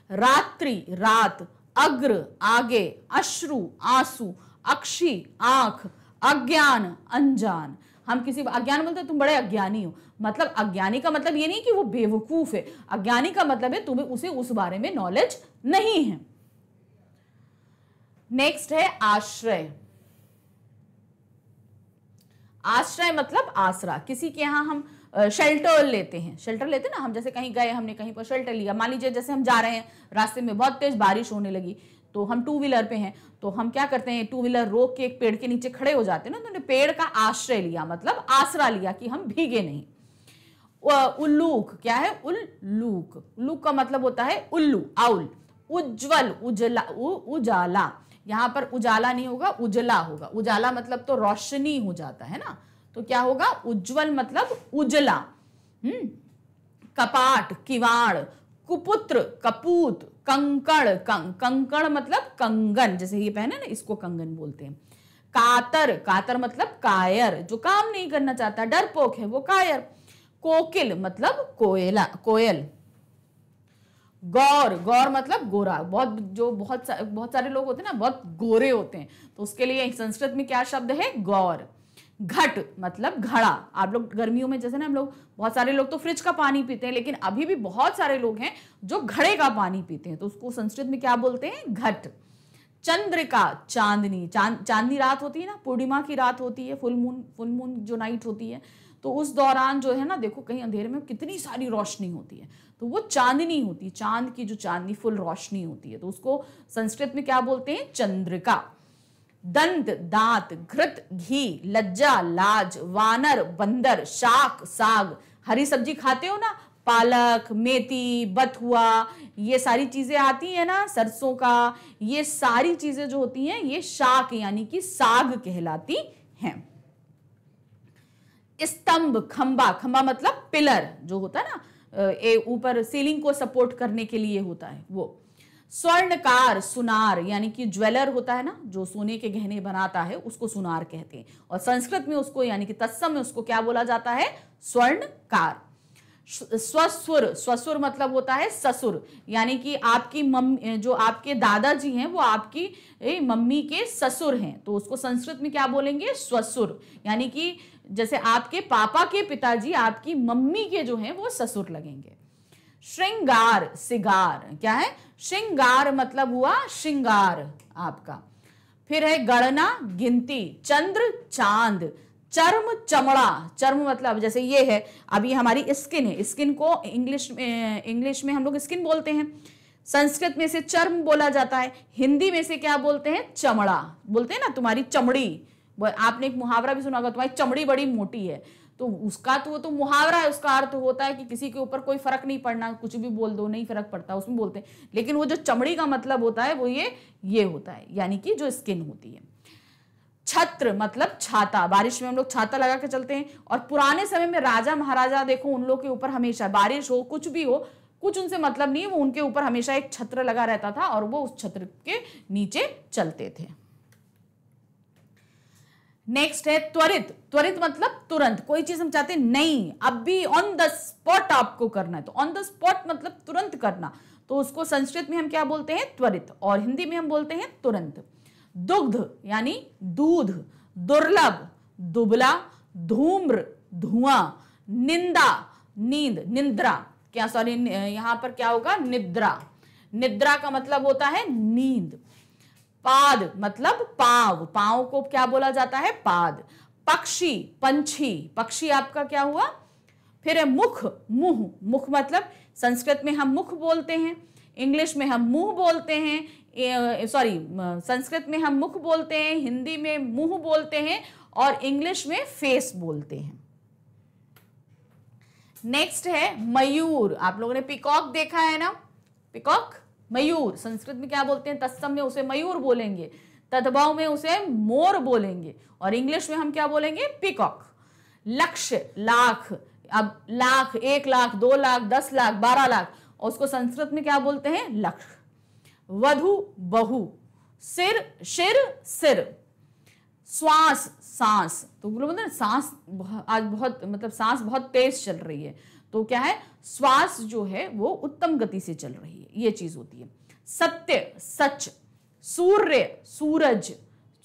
रात्रि रात, अग्र आगे, अश्रु आंसू, अक्षी आंख, अज्ञान, अनजान। हम किसी अज्ञान बोलते हैं तुम बड़े अज्ञानी हो, मतलब अज्ञानी का मतलब ये नहीं कि वो बेवकूफ है, अज्ञानी का मतलब है तुम्हें उसे उस बारे में नॉलेज नहीं है। नेक्स्ट है आश्रय। आश्रय मतलब आसरा। किसी के यहां हम शेल्टर लेते हैं, शेल्टर लेते हैं ना हम, जैसे कहीं गए, हमने कहीं पर शेल्टर लिया। मान लीजिए जैसे हम जा रहे हैं, रास्ते में बहुत तेज बारिश होने लगी, तो हम टू व्हीलर पे हैं, तो हम क्या करते हैं, टू व्हीलर रोक के एक पेड़ के नीचे खड़े हो जाते हैं ना, तो हमने पेड़ का आश्रय लिया, मतलब आसरा लिया कि हम भीगे नहीं। उल्लूक, क्या है, उल्लूक, उल्लूक का मतलब होता है उल्लू, आउल। उज्जवल, उजला, उजाला, यहां पर उजाला नहीं होगा, उजला होगा। उजाला मतलब तो रोशनी हो जाता है ना, तो क्या होगा, उज्जवल मतलब उजला। कपाट, किवाड़, कुपुत्र, कपूत, कंकड़, कंकड़ मतलब कंगन, जैसे ये पहने ना, इसको कंगन बोलते हैं। कातर, कातर मतलब कायर, जो काम नहीं करना चाहता, डरपोक है वो कायर। कोकिल मतलब कोयला, कोयल। गौर, गौर मतलब गोरा, बहुत सारे लोग होते हैं ना, बहुत गोरे होते हैं, तो उसके लिए संस्कृत में क्या शब्द है, गौर। घट मतलब घड़ा। आप लोग गर्मियों में जैसे ना, हम लोग, बहुत सारे लोग तो फ्रिज का पानी पीते हैं, लेकिन अभी भी बहुत सारे लोग हैं जो घड़े का पानी पीते हैं, तो उसको संस्कृत में क्या बोलते हैं, घट। चंद्रिका, चांदनी, चांदनी रात होती है ना, पूर्णिमा की रात होती है, फुल मून जो नाइट होती है, तो उस दौरान जो है ना, देखो कहीं अंधेरे में कितनी सारी रोशनी होती है, तो वो चांदनी होती है, चांद की जो चांदनी फुल रोशनी होती है, तो उसको संस्कृत में क्या बोलते हैं, चंद्रिका। दंत, दांत, घृत, घी, लज्जा, लाज, वानर, बंदर, शाक, साग। हरी सब्जी खाते हो ना, पालक, मेथी, बथुआ, ये सारी चीजें आती है ना, सरसों का, ये सारी चीजें जो होती हैं ये शाक यानी कि साग कहलाती हैं। स्तंभ, खंबा, खंबा मतलब पिलर जो होता है ना, ऊपर सीलिंग को सपोर्ट करने के लिए होता है वो। स्वर्णकार, सुनार, यानी कि ज्वेलर होता है ना, जो सोने के गहने बनाता है, उसको सुनार कहते हैं, और संस्कृत में उसको यानी कि तत्सम में उसको क्या बोला जाता है, स्वर्णकार। स्वसुर, स्वसुर मतलब होता है ससुर, यानी कि आपकी मम्मी, जो आपके दादाजी हैं वो आपकी मम्मी के ससुर हैं, तो उसको संस्कृत में क्या बोलेंगे, स्वसुर, यानी कि जैसे आपके पापा के पिताजी आपकी मम्मी के जो हैं वो ससुर लगेंगे। श्रृंगार, सिगार, क्या है, श्रृंगार मतलब हुआ श्रृंगार आपका। फिर है गणना, गिनती। चंद्र, चांद। चर्म, चमड़ा, चर्म मतलब जैसे ये है, अभी हमारी स्किन है, स्किन को इंग्लिश में हम लोग स्किन बोलते हैं, संस्कृत में से चर्म बोला जाता है, हिंदी में से क्या बोलते हैं, चमड़ा बोलते हैं ना, तुम्हारी चमड़ी। आपने एक मुहावरा भी सुना होगा, तुम्हारी चमड़ी बड़ी मोटी है, तो उसका तो वो तो मुहावरा है, उसका अर्थ होता है कि किसी के ऊपर कोई फर्क नहीं पड़ना, कुछ भी बोल दो नहीं फर्क पड़ता, उसमें बोलते हैं, लेकिन वो जो चमड़ी का मतलब होता है वो ये होता है, यानी कि जो स्किन होती है। छत्र मतलब छाता, बारिश में हम लोग छाता लगा के चलते हैं, और पुराने समय में राजा महाराजा देखो, उन लोग के ऊपर हमेशा बारिश हो कुछ भी हो, कुछ उनसे मतलब नहीं है, वो उनके ऊपर हमेशा एक छत्र लगा रहता था और वो उस छत्र के नीचे चलते थे। नेक्स्ट है त्वरित। त्वरित मतलब तुरंत, कोई चीज हम चाहते हैं नहीं अभी ऑन द स्पॉट आपको करना है, तो ऑन द स्पॉट मतलब तुरंत करना, तो उसको संस्कृत में हम क्या बोलते हैं, त्वरित, और हिंदी में हम बोलते हैं तुरंत। दुग्ध यानी दूध। दुर्लभ, दुबला। धूम्र, धुआं। निंदा, नींद, निद्रा, क्या सॉरी यहां पर क्या होगा, निद्रा, निद्रा का मतलब होता है नींद। पाद मतलब पांव, पांव को क्या बोला जाता है, पाद। पक्षी, पंछी, पक्षी आपका क्या हुआ। फिर है मुख, मुंह, मुख मतलब संस्कृत में हम मुख बोलते हैं, इंग्लिश में हम मुंह बोलते हैं, संस्कृत में हम मुख बोलते हैं, हिंदी में मुंह बोलते हैं, और इंग्लिश में फेस बोलते हैं। नेक्स्ट है मयूर। आप लोगों ने पिकॉक देखा है ना, पिकॉक, मयूर, संस्कृत में क्या बोलते हैं, तत्सम में उसे मयूर बोलेंगे, तद्भव में उसे मोर बोलेंगे, और इंग्लिश में हम क्या बोलेंगे, पिकॉक। लक्ष्य, लाख, अब लाख, 1 लाख, 2 लाख, 10 लाख, 12 लाख, और उसको संस्कृत में क्या बोलते हैं, लक्ष्य। वधु, बहू। सिर, शिर, सिर। श्वास, सांस, तो बोलते हैं सांस आज बहुत, मतलब सांस बहुत तेज चल रही है, तो क्या है, श्वास जो है वो उत्तम गति से चल रही है, ये चीज होती है। सत्य, सच। सूर्य, सूरज।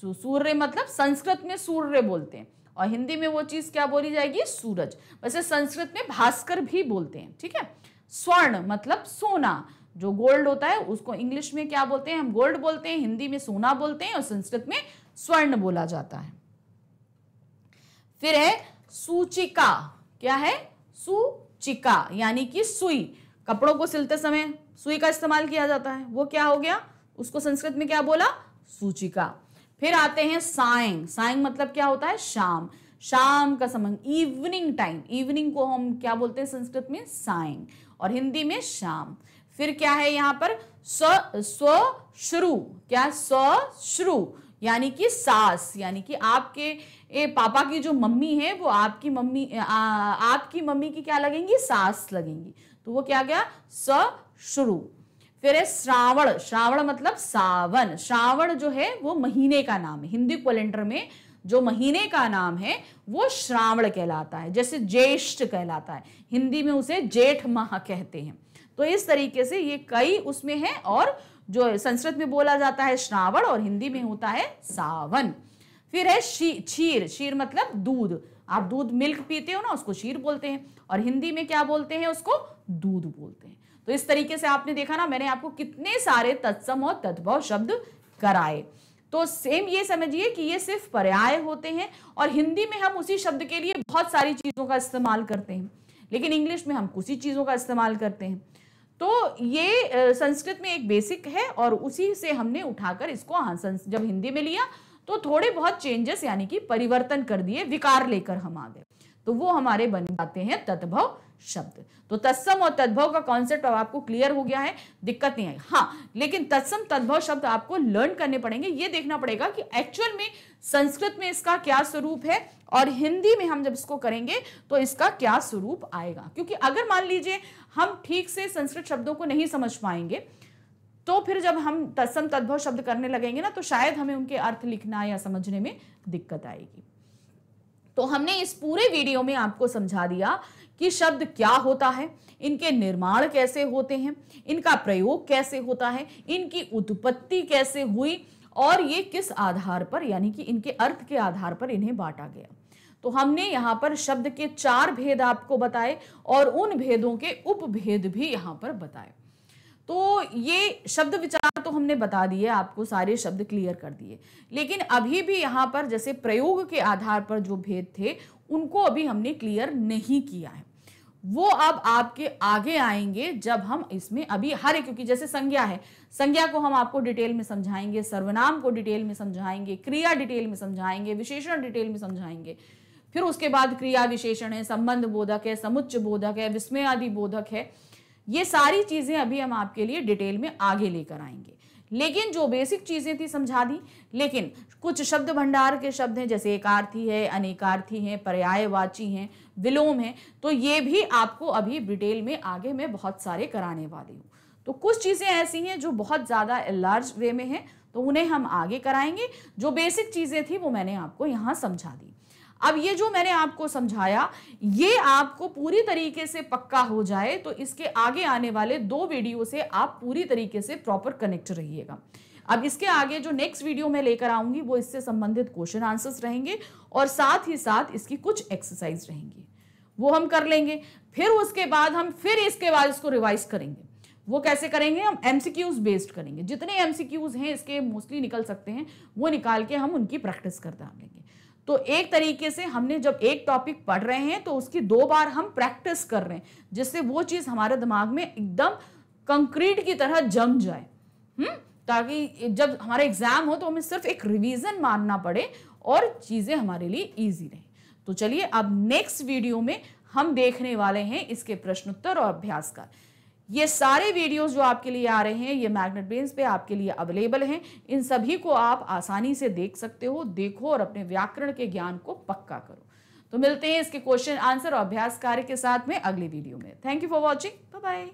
सूर्य मतलब संस्कृत में सूर्य बोलते हैं और हिंदी में वो चीज क्या बोली जाएगी, सूरज। वैसे संस्कृत में भास्कर भी बोलते हैं, ठीक है। स्वर्ण मतलब सोना, जो गोल्ड होता है उसको इंग्लिश में क्या बोलते हैं, हम गोल्ड बोलते हैं, हिंदी में सोना बोलते हैं और संस्कृत में स्वर्ण बोला जाता है। फिर है सूचिका। क्या है, सूचिका यानी कि सुई, कपड़ों को सिलते समय सुई का इस्तेमाल किया जाता है, वो क्या हो गया, उसको संस्कृत में क्या बोला, सूचिका। फिर आते हैं सायं। सायं मतलब क्या होता है, शाम, शाम का समय, इवनिंग टाइम, इवनिंग को हम क्या बोलते हैं संस्कृत में, सायं, और हिंदी में शाम। फिर क्या है यहाँ पर, स्वश्रु। क्या, स्वश्रु यानी कि सास, यानी कि आपके पापा की जो मम्मी है वो आपकी मम्मी की क्या लगेंगी, सास लगेंगी, तो वो क्या गया, स्वश्रु। फिर है श्रावण। श्रावण मतलब सावन। श्रावण जो है वो महीने का नाम है, हिंदी कैलेंडर में जो महीने का नाम है वो श्रावण कहलाता है। जैसे ज्येष्ठ कहलाता है, हिंदी में उसे जेठ माह कहते हैं। तो इस तरीके से ये कई उसमें है, और जो संस्कृत में बोला जाता है श्रावण और हिंदी में होता है सावन। फिर है क्षीर। क्षीर मतलब दूध, आप दूध मिल्क पीते हो ना, उसको क्षीर बोलते हैं, और हिंदी में क्या बोलते हैं, उसको दूध बोलते हैं। तो इस तरीके से आपने देखा ना, मैंने आपको कितने सारे तत्सम और तद्भव शब्द कराए। तो सेम ये समझिए कि ये सिर्फ पर्याय होते हैं, और हिंदी में हम उसी शब्द के लिए बहुत सारी चीजों का इस्तेमाल करते हैं, लेकिन इंग्लिश में हम कुछ ही चीजों का इस्तेमाल करते हैं। तो ये संस्कृत में एक बेसिक है, और उसी से हमने उठाकर इसको जब हिंदी में लिया तो थोड़े बहुत चेंजेस यानी कि परिवर्तन कर दिए, विकार लेकर हम आ गए, तो वो हमारे बन जाते हैं तद्भव शब्द। तो तत्सम और तद्भव का कॉन्सेप्ट अब आपको क्लियर हो गया है, दिक्कत नहीं है। हाँ, लेकिन तत्सम तद्भव शब्द आपको लर्न करने पड़ेंगे, ये देखना पड़ेगा कि एक्चुअल में संस्कृत में इसका क्या स्वरूप है और हिंदी में हम जब इसको करेंगे तो इसका क्या स्वरूप आएगा। क्योंकि अगर मान लीजिए हम ठीक से संस्कृत शब्दों को नहीं समझ पाएंगे, तो फिर जब हम तत्सम तद्भव शब्द करने लगेंगे ना, तो शायद हमें उनके अर्थ लिखना या समझने में दिक्कत आएगी। तो हमने इस पूरे वीडियो में आपको समझा दिया कि शब्द क्या होता है, इनके निर्माण कैसे होते हैं, इनका प्रयोग कैसे होता है, इनकी उत्पत्ति कैसे हुई, और ये किस आधार पर यानी कि इनके अर्थ के आधार पर इन्हें बांटा गया। तो हमने यहाँ पर शब्द के 4 भेद आपको बताए, और उन भेदों के उपभेद भी यहाँ पर बताए। तो ये शब्द विचार तो हमने बता दिए, आपको सारे शब्द क्लियर कर दिए, लेकिन अभी भी यहाँ पर जैसे प्रयोग के आधार पर जो भेद थे उनको अभी हमने क्लियर नहीं किया है। वो अब आपके आगे आएंगे जब हम इसमें अभी हर एक, क्योंकि जैसे संज्ञा है, संज्ञा को हम आपको डिटेल में समझाएंगे, सर्वनाम को डिटेल में समझाएंगे, क्रिया डिटेल में समझाएंगे, विशेषण डिटेल में समझाएंगे। फिर उसके बाद क्रिया विशेषण है, संबंध बोधक है, समुच्चय बोधक है, विस्मय आदि बोधक है। ये सारी चीजें अभी हम आपके लिए डिटेल में आगे लेकर आएंगे। लेकिन जो बेसिक चीजें थी समझा दी, लेकिन कुछ शब्द भंडार के शब्द हैं, जैसे एकार्थी है, अनेकार्थी है, पर्यायवाची हैं, विलोम है, तो ये भी आपको अभी डिटेल में आगे मैं बहुत सारे कराने वाली हूँ। तो कुछ चीजें ऐसी हैं जो बहुत ज्यादा लार्ज वे में हैं, तो उन्हें हम आगे कराएंगे। जो बेसिक चीजें थी वो मैंने आपको यहाँ समझा दी। अब ये जो मैंने आपको समझाया, ये आपको पूरी तरीके से पक्का हो जाए तो इसके आगे आने वाले 2 वीडियो से आप पूरी तरीके से प्रॉपर कनेक्ट रहिएगा। अब इसके आगे जो नेक्स्ट वीडियो में लेकर आऊंगी वो इससे संबंधित क्वेश्चन आंसर्स रहेंगे, और साथ ही साथ इसकी कुछ एक्सरसाइज रहेंगी, वो हम कर लेंगे। फिर उसके बाद हम इसके बाद इसको रिवाइज करेंगे। वो कैसे करेंगे, हम एमसीक्यूज बेस्ड करेंगे। जितने एमसीक्यूज हैं इसके मोस्टली निकल सकते हैं, वो निकाल के हम उनकी प्रैक्टिस कर डालेंगे। तो एक तरीके से हमने जब एक टॉपिक पढ़ रहे हैं तो उसकी 2 बार हम प्रैक्टिस कर रहे हैं, जिससे वो चीज हमारे दिमाग में एकदम कंक्रीट की तरह जम जाए, ताकि जब हमारा एग्जाम हो तो हमें सिर्फ एक रिवीजन मारना पड़े और चीजें हमारे लिए इजी रहे। तो चलिए अब नेक्स्ट वीडियो में हम देखने वाले हैं इसके प्रश्नोत्तर और अभ्यास का। ये सारे वीडियोस जो आपके लिए आ रहे हैं ये मैग्नेट ब्रेन्स पे आपके लिए अवेलेबल हैं। इन सभी को आप आसानी से देख सकते हो। देखो और अपने व्याकरण के ज्ञान को पक्का करो। तो मिलते हैं इसके क्वेश्चन आंसर और अभ्यास कार्य के साथ में अगले वीडियो में। Thank you for watching. Bye bye.